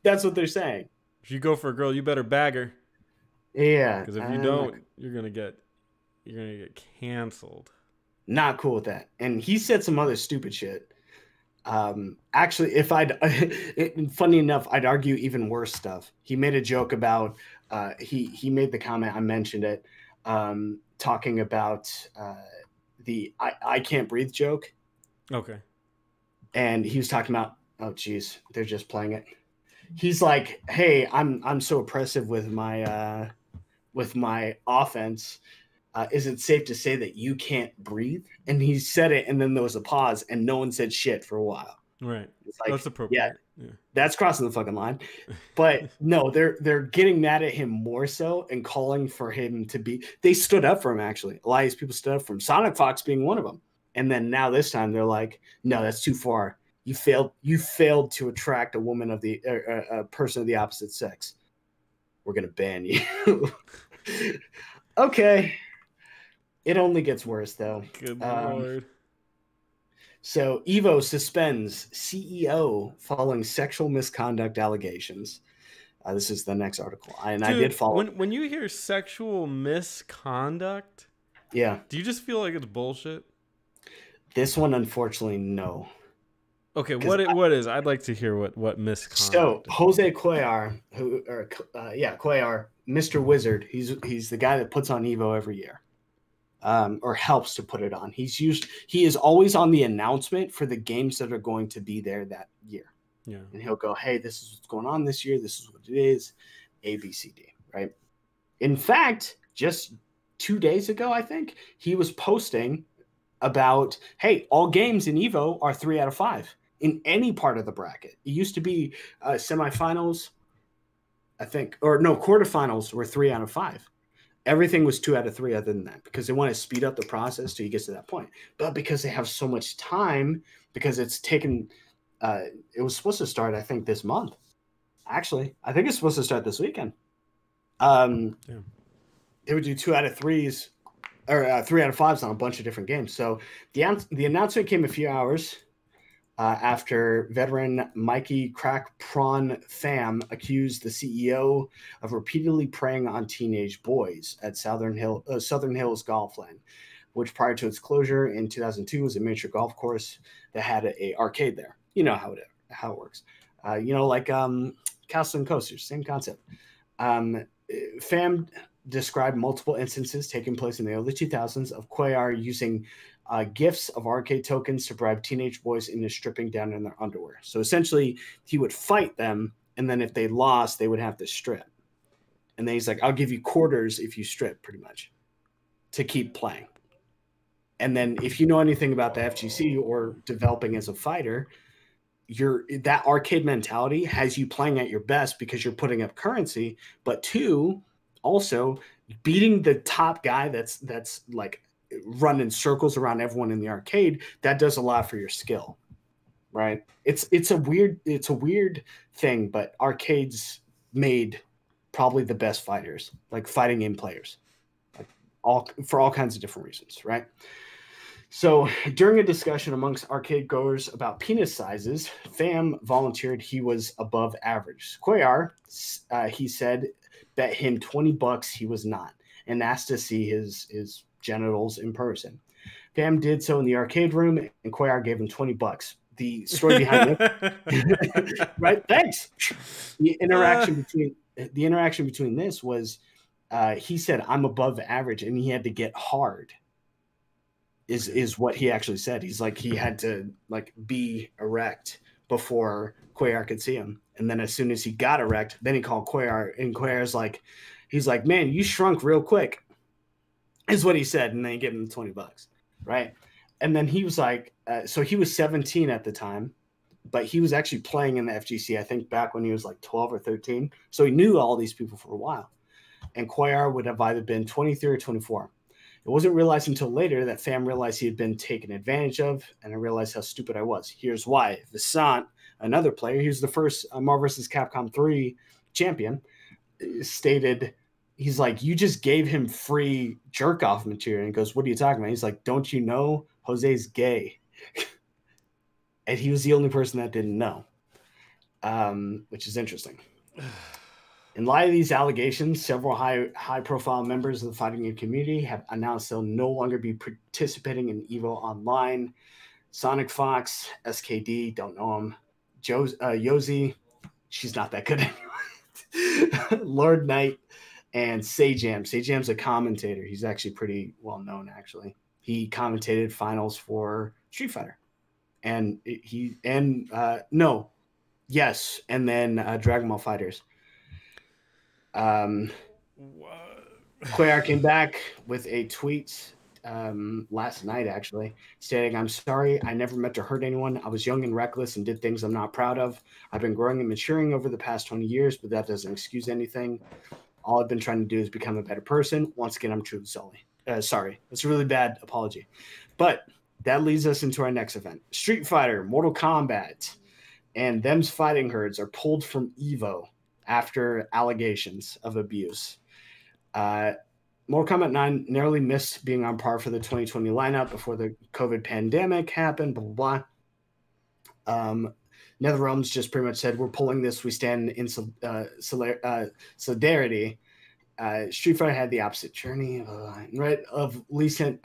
That's what they're saying. If you go for a girl, you better bag her. Yeah. Because if you don't, you're going to get canceled. Not cool with that. And he said some other stupid shit. Actually, if funny enough, I'd argue even worse stuff. He made a joke about, he made the comment, I mentioned it, talking about the I can't breathe joke. Okay. And he was talking about, oh geez, they're just playing it. He's like, hey, I'm so oppressive with my offense. Is it safe to say that you can't breathe? And he said it, and then there was a pause, and no one said shit for a while. Right. It's like, that's appropriate. Yeah, that's crossing the fucking line. But no, they're getting mad at him more so and calling for him to be. They stood up for him actually. A lot of these people stood up for him. Sonic Fox being one of them. And then now this time they're like, no, that's too far. You failed to attract a woman of the a person of the opposite sex. We're gonna ban you. Okay. It only gets worse, though. Good Lord. So Evo suspends CEO following sexual misconduct allegations. This is the next article. And Dude, I did follow. When you hear sexual misconduct, Yeah. do you just feel like it's bullshit? This one, unfortunately, no. Okay, what is? I'd like to hear what misconduct. So Jose Cuellar, Cuellar, Mr. Wizard. He's the guy that puts on Evo every year, or helps to put it on. He is always on the announcement for the games that are going to be there that year. Yeah, and he'll go, "Hey, this is what's going on this year. This is what it is, A, B, C, D." Right? In fact, just 2 days ago, I think he was posting about, "Hey, all games in Evo are 3 out of 5." In any part of the bracket. It used to be semifinals, I think, or no, quarterfinals were 3 out of 5. Everything was 2 out of 3 other than that, because they want to speed up the process till you get to that point. But because they have so much time, because it's taken, it was supposed to start, I think, this month. Actually, I think it's supposed to start this weekend. They would do 2 out of 3s or 3 out of 5s on a bunch of different games. So the announcement came a few hours after veteran Mikey Crack Prawn Pham accused the CEO of repeatedly preying on teenage boys at Southern Hills Golf Land, which prior to its closure in 2002 was a miniature golf course that had a arcade there. You know how it works. Like Castle and Coasters, same concept. Pham described multiple instances taking place in the early 2000s of Cuellar using gifts of arcade tokens to bribe teenage boys into stripping down in their underwear. So essentially, he would fight them, and then if they lost, they would have to strip. And then he's like, "I'll give you quarters if you strip," pretty much, to keep playing. And then if you know anything about the FGC or developing as a fighter, that arcade mentality has you playing at your best because you're putting up currency, but 2, also beating the top guy that's like running circles around everyone in the arcade, that does a lot for your skill, right? It's a weird thing, but arcades made probably the best fighters, like fighting game players, like for all kinds of different reasons, right? So during a discussion amongst arcade goers about penis sizes, Pham volunteered he was above average. Cuellar, he said, bet him $20 he was not, and asked to see his genitals in person. Pham did so in the arcade room, and Cuellar gave him $20. The story behind it, right? Thanks. The interaction between this was, he said, "I'm above average," and he had to get hard. Is what he actually said. He's like, he had to like be erect before Cuellar could see him, and then as soon as he got erect, then he called Cuellar, and Cuellar's like, he's like, "Man, you shrunk real quick," is what he said, and then he gave him $20, right? And then he was like, so he was 17 at the time, but he was actually playing in the FGC, I think, back when he was like 12 or 13. So he knew all these people for a while, and Cuellar would have either been 23 or 24. It wasn't realized until later that Pham realized he had been taken advantage of, and I realized how stupid I was. Here's why. Vasant, another player, he was the first Marvel vs. Capcom 3 champion, stated, he's like, "You just gave him free jerk-off material." And he goes, "What are you talking about?" He's like, "Don't you know Jose's gay?" And he was the only person that didn't know, which is interesting. In light of these allegations, several high-profile members of the fighting game community have announced they'll no longer be participating in EVO Online. Sonic Fox, SKD, don't know him. Yosi, she's not that good anyway. Lord Knight, and Sajam. Sajam's a commentator. He's actually pretty well known, actually. He commentated finals for Street Fighter. And then Dragon Ball Fighters. Cuellar came back with a tweet last night, actually, stating, "I'm sorry, I never meant to hurt anyone. I was young and reckless and did things I'm not proud of. I've been growing and maturing over the past 20 years, but that doesn't excuse anything. All I've been trying to do is become a better person. Once again, I'm truly sorry. It's a really bad apology." But that leads us into our next event. Street Fighter, Mortal Kombat, and them's fighting herds are pulled from EVO after allegations of abuse. Mortal Kombat 9 narrowly missed being on par for the 2020 lineup before the COVID pandemic happened, blah, blah, blah. NetherRealms just pretty much said, we're pulling this. We stand in solidarity. Street Fighter had the opposite journey, right, of recent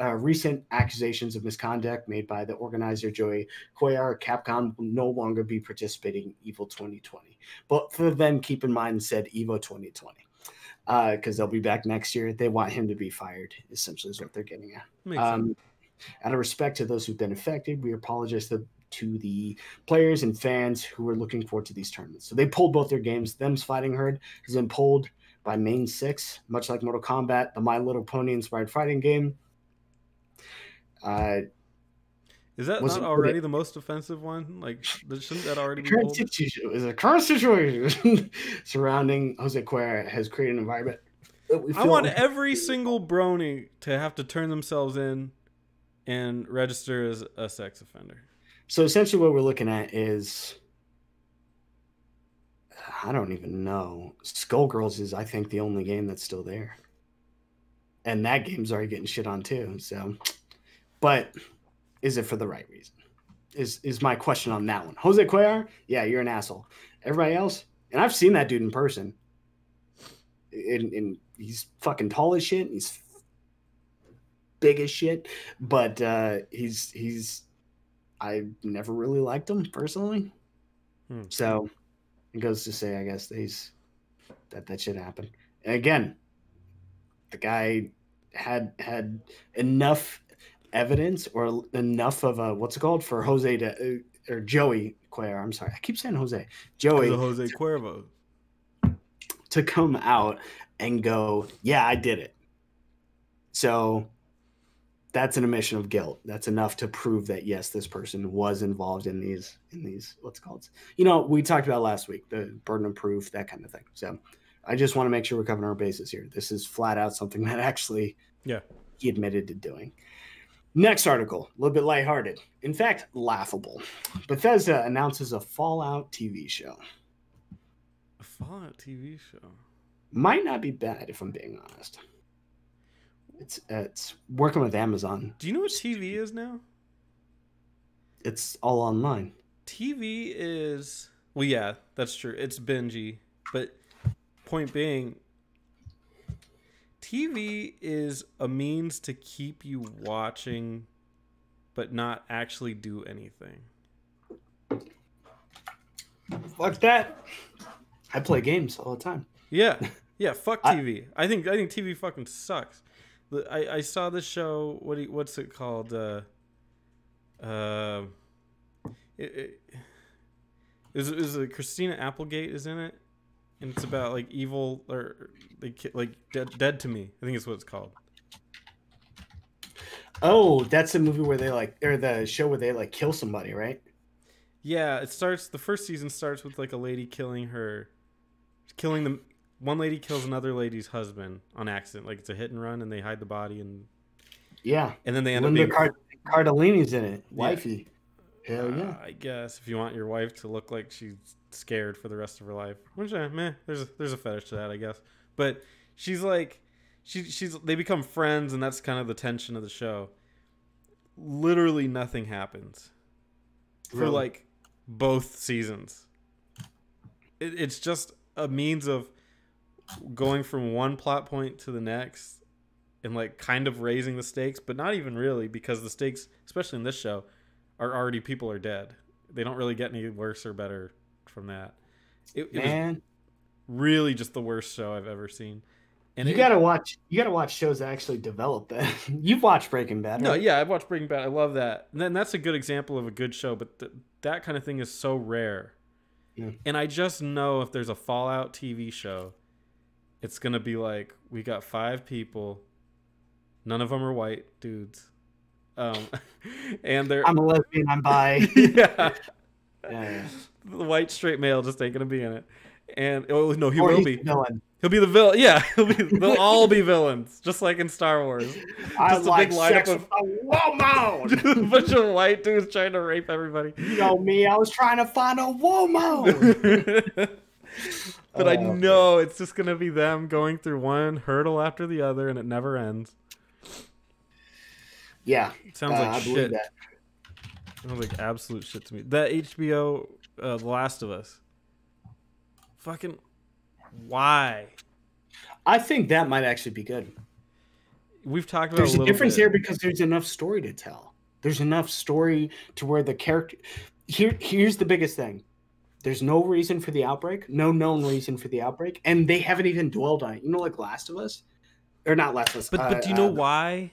accusations of misconduct made by the organizer Joey Koyar. Capcom will no longer be participating in EVO 2020. But for them, keep in mind, said EVO 2020. Because they'll be back next year. They want him to be fired, essentially, is what they're getting at. Out of respect to those who've been affected, we apologize to the players and fans who are looking forward to these tournaments. So they pulled both their games. Them's Fighting Herd has been pulled by Main 6, much like Mortal Kombat, the My Little Pony inspired fighting game. Is that not already the most offensive one? Like, shouldn't that already be pulled? The current situation surrounding Jose Cuervo has created an environment that we feel. I want every single brony to have to turn themselves in and register as a sex offender. So essentially what we're looking at is, I don't even know. Skullgirls is, I think, the only game that's still there. And that game's already getting shit on too. So, but is it for the right reason? Is my question on that one. Jose Cuellar, yeah, you're an asshole. Everybody else, and I've seen that dude in person. And he's fucking tall as shit. He's big as shit. But he's I never really liked him personally. So it goes to say, I guess, that shit happened. And again, the guy had enough evidence or enough of a, what's it called, for Jose to, or Joey Cuervo. I'm sorry, I keep saying Jose. Joey. Jose Cuervo. To come out and go, yeah, I did it. So that's an admission of guilt. That's enough to prove that, yes, this person was involved in these what's it called? You know, we talked about last week, the burden of proof, that kind of thing. So I just want to make sure we're covering our bases here. This is flat out something that actually he admitted to doing. Next article, a little bit lighthearted. In fact, laughable. Bethesda announces a Fallout TV show. A Fallout TV show? Might not be bad, if I'm being honest. It's working with Amazon. Do you know what TV is now? It's all online. TV is... Well, yeah, that's true. It's bingey. But point being, TV is a means to keep you watching but not actually do anything. Fuck that. I play games all the time. Yeah. Yeah, fuck TV. I think TV fucking sucks. I saw this show. What's it called? It was Christina Applegate is in it, and it's about like evil or like Dead to Me. I think it's what it's called. Oh, that's the movie where they or the show where they kill somebody, right? Yeah, it starts. The first season starts with like a lady killing them. One lady kills another lady's husband on accident. Like it's a hit and run, and they hide the body, and then they end up being Cardellini's in it, wifey. Hell yeah! I guess if you want your wife to look like she's scared for the rest of her life, which there's a fetish to that, I guess. But she's like, they become friends, and that's kind of the tension of the show. Literally nothing happens for like both seasons. It's just a means of going from one plot point to the next and like kind of raising the stakes, but not even really, because the stakes, especially in this show, are already people are dead. They don't really get any worse or better from that. It was really just the worst show I've ever seen. And you gotta watch shows that actually develop that. You've watched Breaking Bad, right? No, yeah, I've watched Breaking Bad. I love that. And then that's a good example of a good show, but that kind of thing is so rare. Yeah. And I just know if there's a Fallout TV show, it's going to be like, we got 5 people. None of them are white dudes. And they're... I'm a lesbian, I'm bi. Yeah. The white straight male just ain't going to be in it. And, oh, no, he will be. He'll be the villain. Yeah, they'll all be villains, just like in Star Wars. Just a big lineup of a bunch of white dudes trying to rape everybody. You know me, I was trying to find a woman. But I know it's just gonna be them going through one hurdle after the other, and it never ends. Yeah, sounds like shit. Sounds like absolute shit to me. That HBO The Last of Us. Fucking why? I think that might actually be good. We've talked about There's a a little difference bit. there because there's enough story to tell. There's enough story to where the character. Here's the biggest thing. There's no reason for the outbreak, no known reason for the outbreak, and they haven't even dwelled on it. You know, like Last of Us, or not Last of Us. But do you know why?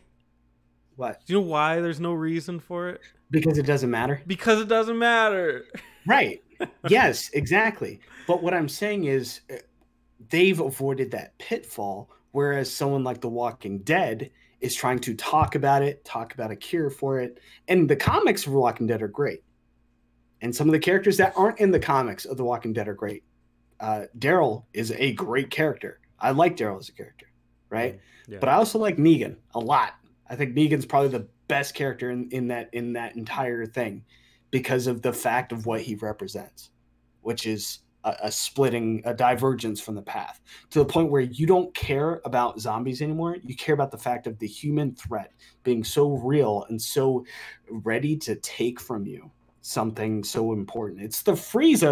What? Do you know why there's no reason for it? Because it doesn't matter. Because it doesn't matter. Right. Yes, exactly. But what I'm saying is they've avoided that pitfall, whereas someone like The Walking Dead is trying to talk about it, talk about a cure for it. And the comics of The Walking Dead are great. And some of the characters that aren't in the comics of The Walking Dead are great. Daryl is a great character. I like Daryl as a character, right? Yeah. But I also like Negan a lot. I think Negan's probably the best character in that entire thing because of the fact of what he represents, which is a divergence from the path to the point where you don't care about zombies anymore. You care about the fact of the human threat being so real and so ready to take from you something so important. It's the Frieza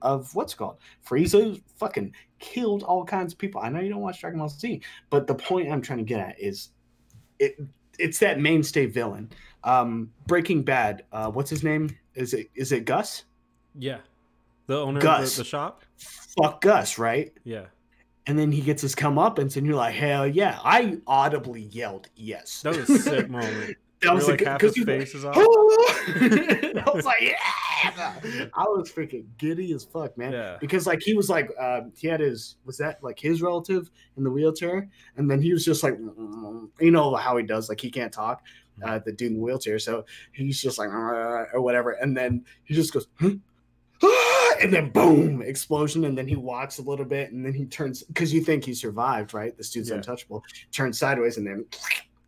of what's it called. Frieza fucking killed all kinds of people. I know you don't watch Dragon Ball Z, but the point I'm trying to get at is it's that mainstay villain. Breaking Bad. What's his name? Is it Gus? Yeah, the owner Gus. Of the shop. Fuck Gus, right? Yeah. And then he gets his comeuppance, and you're like, hell yeah! I audibly yelled yes. That was a sick moment. That was like half his face is off. I was like, yeah! I was freaking giddy as fuck, man. Yeah. Because like he was like, he had was that like his relative in the wheelchair, and then he was just like, you know how he does, like he can't talk, the dude in the wheelchair, so he's just like or whatever, and then he just goes, huh? And then boom, explosion, and then he walks a little bit, and then he turns because you think he survived, right? This dude's untouchable. Turns sideways, and then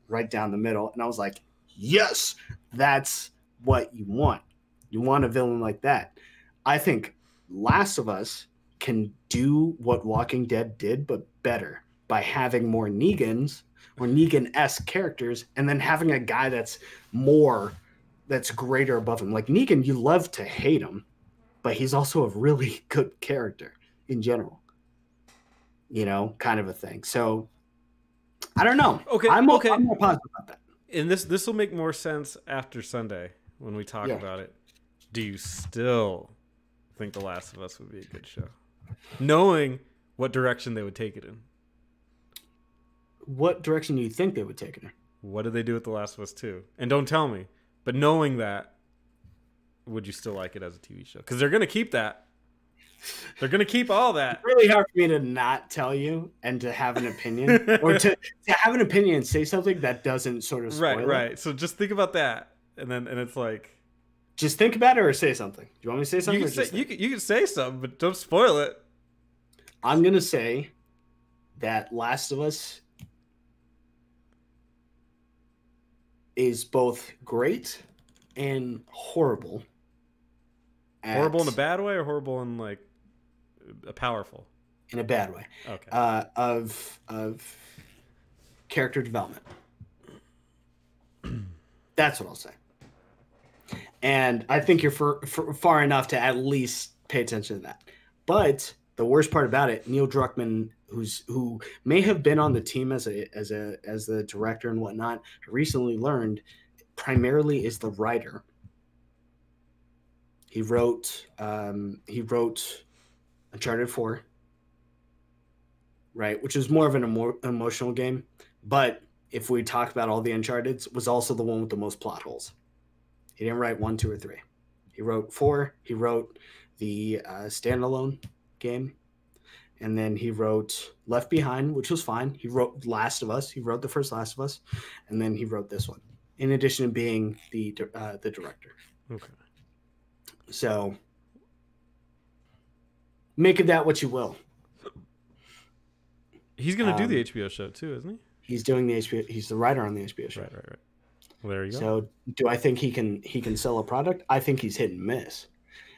right down the middle, and I was like, yes, that's what you want. You want a villain like that. I think Last of Us can do what Walking Dead did, but better by having more Negans or Negan-esque characters, and then having a guy that's greater above him. Like Negan, you love to hate him, but he's also a really good character in general. You know, kind of a thing. So I don't know. Okay, I'm more positive about that. And this will make more sense after Sunday when we talk about it. Do you still think The Last of Us would be a good show, knowing what direction they would take it in? What direction do you think they would take it in? What did they do with The Last of Us 2? And don't tell me, but knowing that, would you still like it as a TV show? Because they're going to keep that. They're going to keep all that. It's really hard for me to not tell you and to have an opinion or to have an opinion and say something that doesn't sort of spoil it. Right. So just think about that. And it's like, just think about it or say something. Do you want me to say something? You can say something, but don't spoil it. I'm going to say that Last of Us is both great and horrible. Horrible in a bad way or horrible in like a powerful? In a bad way. Okay. Of character development. That's what I'll say. And I think you're far enough to at least pay attention to that. But the worst part about it, Neil Druckmann, who may have been on the team as the director and whatnot, recently learned primarily is the writer. He wrote Uncharted 4, right, which is more of an emotional game. But if we talk about all the Uncharteds, was also the one with the most plot holes. He didn't write 1, 2, or 3. He wrote 4. He wrote the standalone game. And then he wrote Left Behind, which was fine. He wrote Last of Us. He wrote the first Last of Us. And then he wrote this one, in addition to being the director. Okay. So make of that what you will. He's going to do the HBO show too, isn't he? He's doing the HBO. He's the writer on the HBO show. Right. Well, there you go. So do I think he can sell a product? I think he's hit and miss.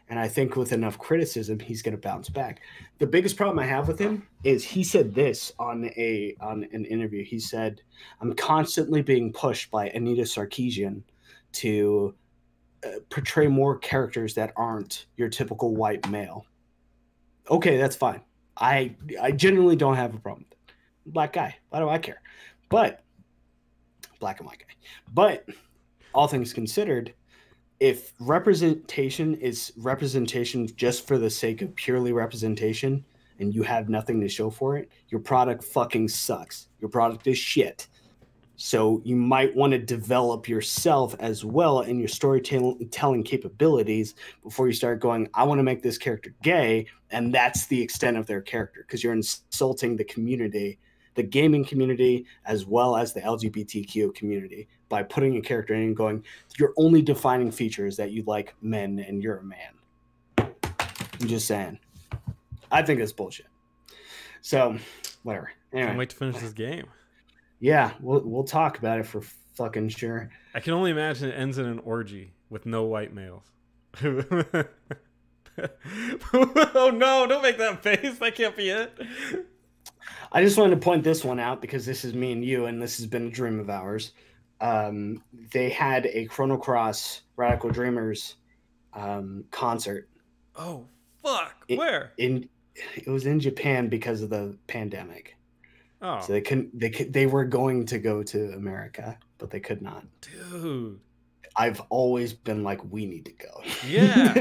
And I think with enough criticism, he's going to bounce back. The biggest problem I have with him is he said this on an interview. He said, "I'm constantly being pushed by Anita Sarkeesian to portray more characters that aren't your typical white male. Okay, that's fine. I genuinely don't have a problem with it. Black guy. Why do I care? But black and white guy. But all things considered, if representation is representation just for the sake of purely representation and you have nothing to show for it, your product fucking sucks. Your product is shit. So you might want to develop yourself as well in your storytelling capabilities before you start going, I want to make this character gay, and that's the extent of their character, because you're insulting the community, the gaming community, as well as the LGBTQ community by putting a character in and going, your only defining feature is that you like men and you're a man. I'm just saying. I think that's bullshit. So, whatever. Anyway. Can't wait to finish this game. Yeah, we'll talk about it for fucking sure. I can only imagine it ends in an orgy with no white males. Oh no, don't make that face. That can't be it. I just wanted to point this one out because this is me and you, and this has been a dream of ours. They had a Chrono Cross Radical Dreamers concert. Oh, fuck. Where? It was in Japan because of the pandemic. Oh. So they were going to go to America, but they could not. Dude. I've always been like, we need to go. Yeah.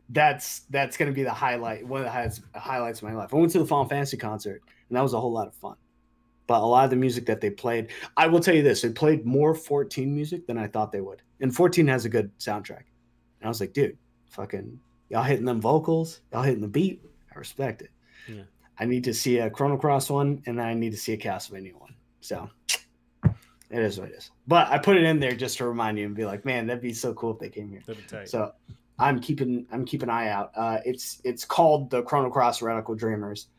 that's going to be the highlight, one of the highlights of my life. I went to the Final Fantasy concert, and that was a whole lot of fun. But a lot of the music that they played, I will tell you this, they played more 14 music than I thought they would. And 14 has a good soundtrack. And I was like, dude, fucking, y'all hitting them vocals, y'all hitting the beat. I respect it. Yeah. I need to see a Chrono Cross one, and then I need to see a Castlevania one. So it is what it is. But I put it in there just to remind you and be like, man, that'd be so cool if they came here. That'd be tight. So I'm keeping an eye out. It's called the Chrono Cross Radical Dreamers.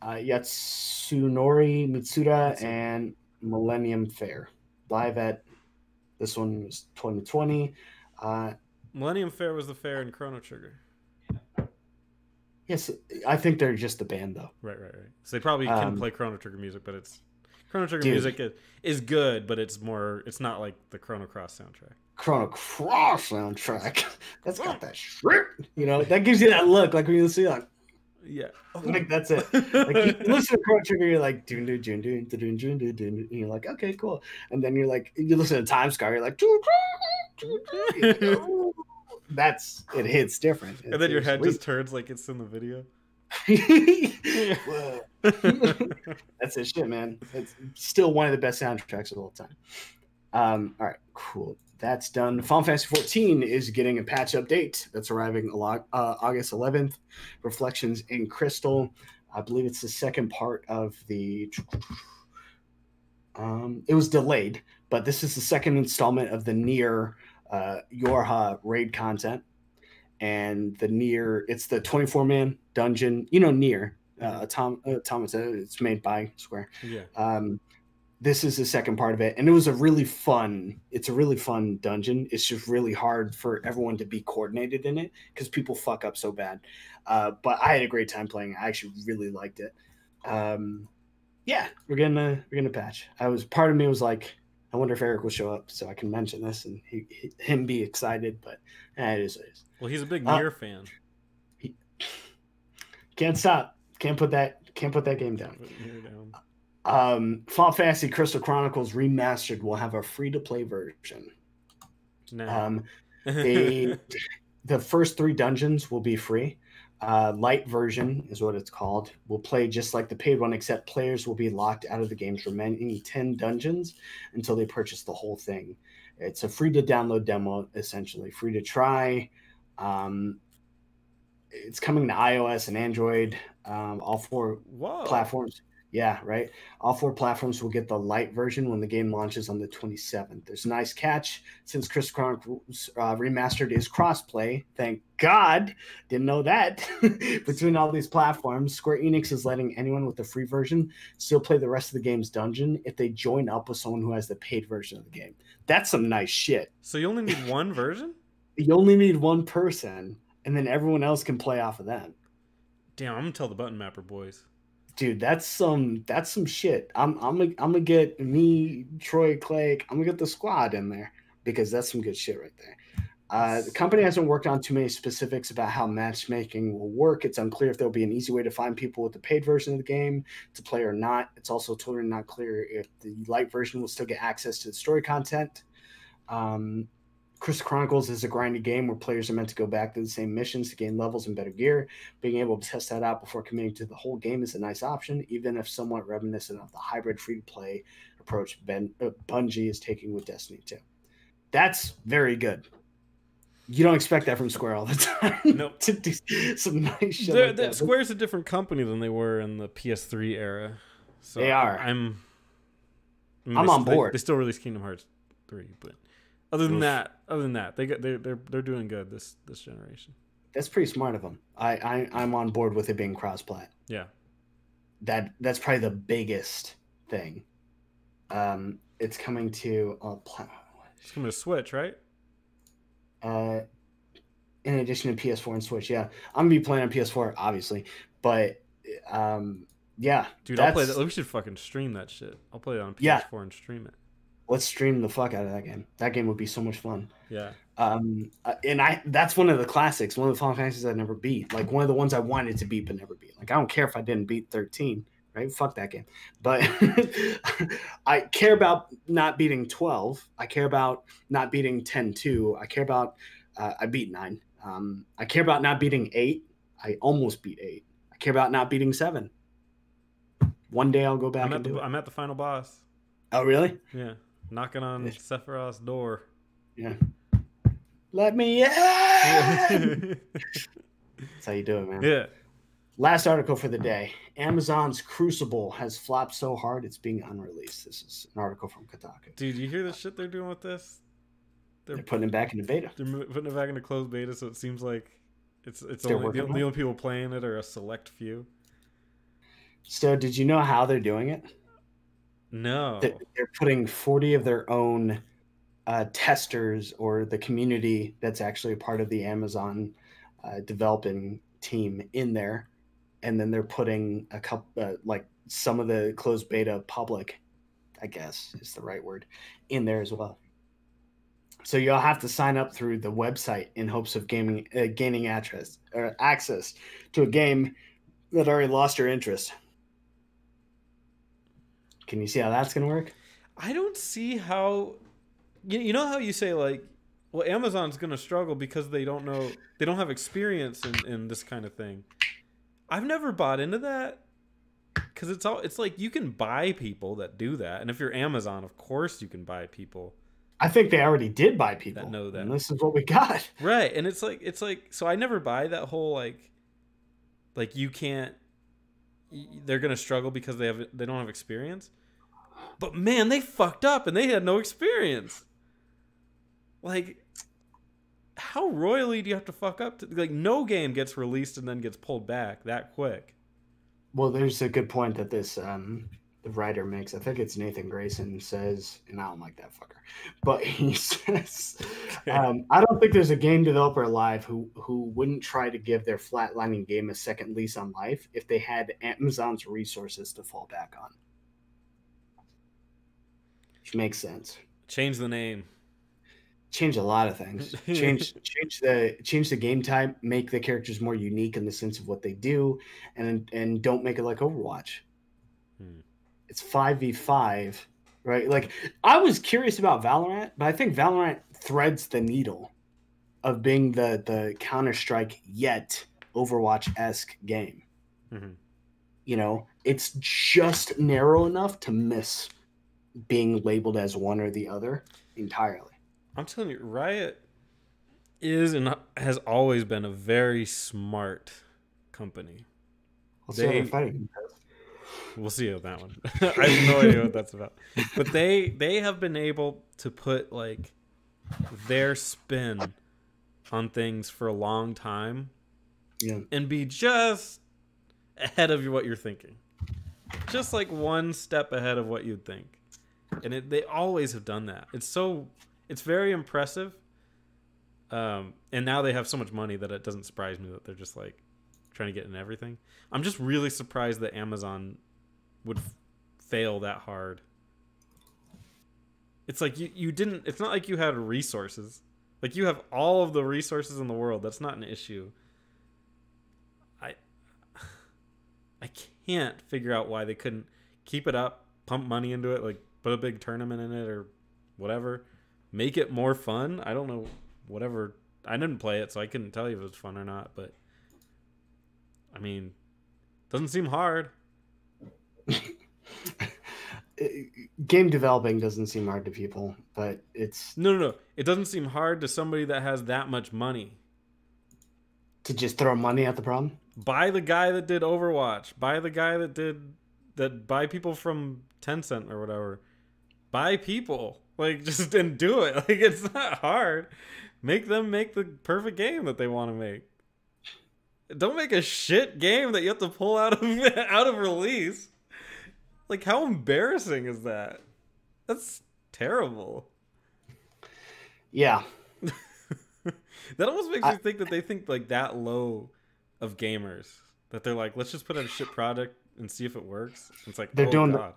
Yatsunori Mitsuda and Millennium Fair. Live at, this one was 2020. Millennium Fair was the fair in Chrono Trigger. Yes, I think they're just the band though. Right. So they probably can play Chrono Trigger music, but it's Chrono Trigger music is good, but it's not like the Chrono Cross soundtrack. Chrono Cross soundtrack. That's got that shit. You know, that gives you that look, like when you see like, yeah, like that's it. Like you listen to Chrono Trigger, you're like, and you're like, okay, cool. And then you're like, you listen to Time Scar, you're like, that's, it hits different. And then your head just turns like it's in the video. That's his shit, man. It's still one of the best soundtracks of all time. All right, cool. That's done. Final Fantasy 14 is getting a patch update that's arriving August 11th. Reflections in Crystal. I believe it's the second part of the. It was delayed, but this is the second installment of the Nier Yorha raid content. And the Nier, it's the 24-man dungeon. You know, Nier Automata. It's made by Square. Yeah. This is the second part of it, and it was a really fun dungeon. It's just really hard for everyone to be coordinated in it because people fuck up so bad. But I had a great time playing. I actually really liked it. Yeah, we're gonna patch. Part of me was like, I wonder if Eric will show up so I can mention this and him be excited. But it is. Well, he's a big Nier fan. He can't stop. Can't put that game down. Final Fantasy Crystal Chronicles Remastered will have a free-to-play version. No. The first 3 dungeons will be free. Light version is what it's called. Will play just like the paid one, except players will be locked out of the game's remaining 10 dungeons until they purchase the whole thing. It's a free-to-download demo, essentially. Free to try. It's coming to iOS and Android, all 4 platforms. Yeah, right. All 4 platforms will get the light version when the game launches on the 27th. There's a nice catch. Since Crystal Chronicles Remastered is crossplay, thank God, didn't know that, between all these platforms, Square Enix is letting anyone with the free version still play the rest of the game's dungeon if they join up with someone who has the paid version of the game. That's some nice shit. So you only need one version? You only need one person, and then everyone else can play off of that. Damn, I'm gonna tell the Button Mapper boys. Dude, that's some shit. I'm gonna get me, Troy, Clay. I'm gonna get the squad in there. because that's some good shit right there. The company hasn't worked on too many specifics about how matchmaking will work. It's unclear if there'll be an easy way to find people with the paid version of the game to play or not. It's also totally not clear if the light version will still get access to the story content. Chris Chronicles is a grindy game where players are meant to go back to the same missions to gain levels and better gear. Being able to test that out before committing to the whole game is a nice option, even if somewhat reminiscent of the hybrid free-to-play approach Bungie is taking with Destiny 2. That's very good. You don't expect that from Square all the time. Nope. To do some nice shit like that. Square's a different company than they were in the PS3 era. So they are. I'm on board. They still release Kingdom Hearts 3, but other than that, they're doing good this generation. That's pretty smart of them. I'm on board with it being cross-plat. Yeah. That's probably the biggest thing. It's coming to it's coming to Switch, right? In addition to PS4 and Switch, yeah, I'm gonna be playing on PS4, obviously, but yeah, dude, I'll play that. We should fucking stream that shit. I'll play it on PS4 and stream it. Let's stream the fuck out of that game. That game would be so much fun. Yeah. And that's one of the classics, one of the Final Fantasies I never beat. Like one of the ones I wanted to beat but never beat. Like I don't care if I didn't beat 13. Right? Fuck that game. But I care about not beating 12. I care about not beating 10-2. I care about I beat 9. I care about not beating 8. I almost beat 8. I care about not beating 7. One day I'll go back and do it. I'm at the final boss. Oh, really? Yeah. Knocking on Sephiroth's door. Yeah. Let me in! That's how you do it, man. Yeah. Last article for the day. Amazon's Crucible has flopped so hard it's being unreleased. This is an article from Kotaku. Dude, you hear the shit they're doing with this? They're putting it back into beta. They're putting it back into closed beta, so it seems like it's only the only people playing it are a select few. So did you know how they're doing it? No. They're putting 40 of their own testers or the community that's actually a part of the Amazon developing team in there. And then they're putting a couple, like some of the closed beta public, I guess is the right word, in there as well. So you'll have to sign up through the website in hopes of gaining access to a game that already lost your interest. Can you see how that's going to work? I don't see how. You know how you say like, well, Amazon's going to struggle because they don't have experience in this kind of thing. I've never bought into that because it's like you can buy people that do that, and if you're Amazon, of course you can buy people. I think they already did buy people that know that. And this is what we got, right? And it's like so I never buy that whole like you can't. They're gonna struggle because they don't have experience. But man, they fucked up and they had no experience. Like, how royally do you have to fuck up? Like, no game gets released and then gets pulled back that quick. Well, there's a good point that this the writer makes. I think it's Nathan Grayson says, and I don't like that fucker, but he says, I don't think there's a game developer alive who wouldn't try to give their flatlining game a second lease on life if they had Amazon's resources to fall back on. Which makes sense. Change the name. Change a lot of things. Change the game type. Make the characters more unique in the sense of what they do, and don't make it like Overwatch. It's 5v5, right? Like I was curious about Valorant, but I think Valorant threads the needle of being the Counter-Strike yet Overwatch-esque game. Mm-hmm. You know, it's just narrow enough to miss being labeled as one or the other entirely. I'm telling you, Riot is and has always been a very smart company. We'll see how they're fighting. We'll see on that one. I have no idea what that's about. But they have been able to put like their spin on things for a long time, and be just ahead of what you're thinking, just like one step ahead of what you'd think. And they always have done that. It's very impressive. And now they have so much money that it doesn't surprise me that they're just like trying to get in everything. I'm just really surprised that Amazon would fail that hard. It's like you didn't. It's not like you had resources. Like you have all of the resources in the world. That's not an issue. I I can't figure out why they couldn't keep it up, pump money into it, like put a big tournament in it or whatever, make it more fun. I don't know, whatever. I didn't play it, so I couldn't tell you if it was fun or not. But I mean, doesn't seem hard. Game developing doesn't seem hard to people, but it's No. It doesn't seem hard to somebody that has that much money. to just throw money at the problem. Buy the guy that did Overwatch. Buy the guy that buy people from Tencent or whatever. Buy people. Like, just and do it. Like, it's not hard. Make them make the perfect game that they want to make. Don't make a shit game that you have to pull out of release. Like, how embarrassing is that? That's terrible. Yeah. That almost makes me think that they think like that low of gamers, that they're like, let's just put out a shit product and see if it works. It's like, They're doing God.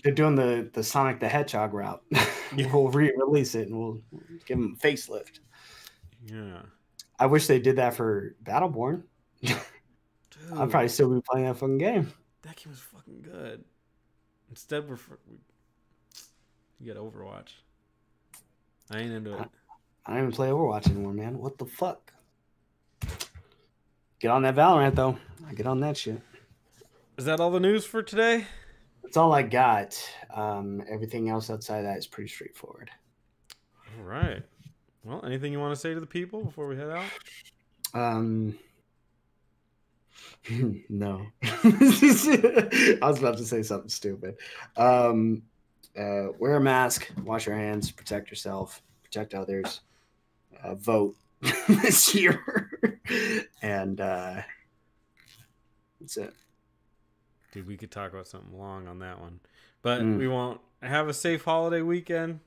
They're doing the Sonic the Hedgehog route. We'll re-release it and we'll give them a facelift. Yeah. I wish they did that for Battleborn. I'd probably still be playing that fucking game. That game was fucking good. Instead, you got Overwatch. I ain't into it. I don't even play Overwatch anymore, man. What the fuck? Get on that Valorant, though. I get on that shit. Is that all the news for today? That's all I got. Everything else outside of that is pretty straightforward. All right. Well, anything you want to say to the people before we head out? No. I was about to say something stupid. Wear a mask, wash your hands, protect yourself, protect others, vote this year. And that's it. Dude, we could talk about something long on that one. But we won't. Have a safe holiday weekend.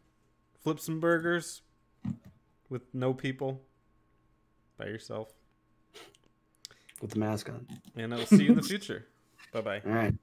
Flip some burgers with no people. By yourself. With the mask on. And I'll see you in the future. Bye-bye. All right.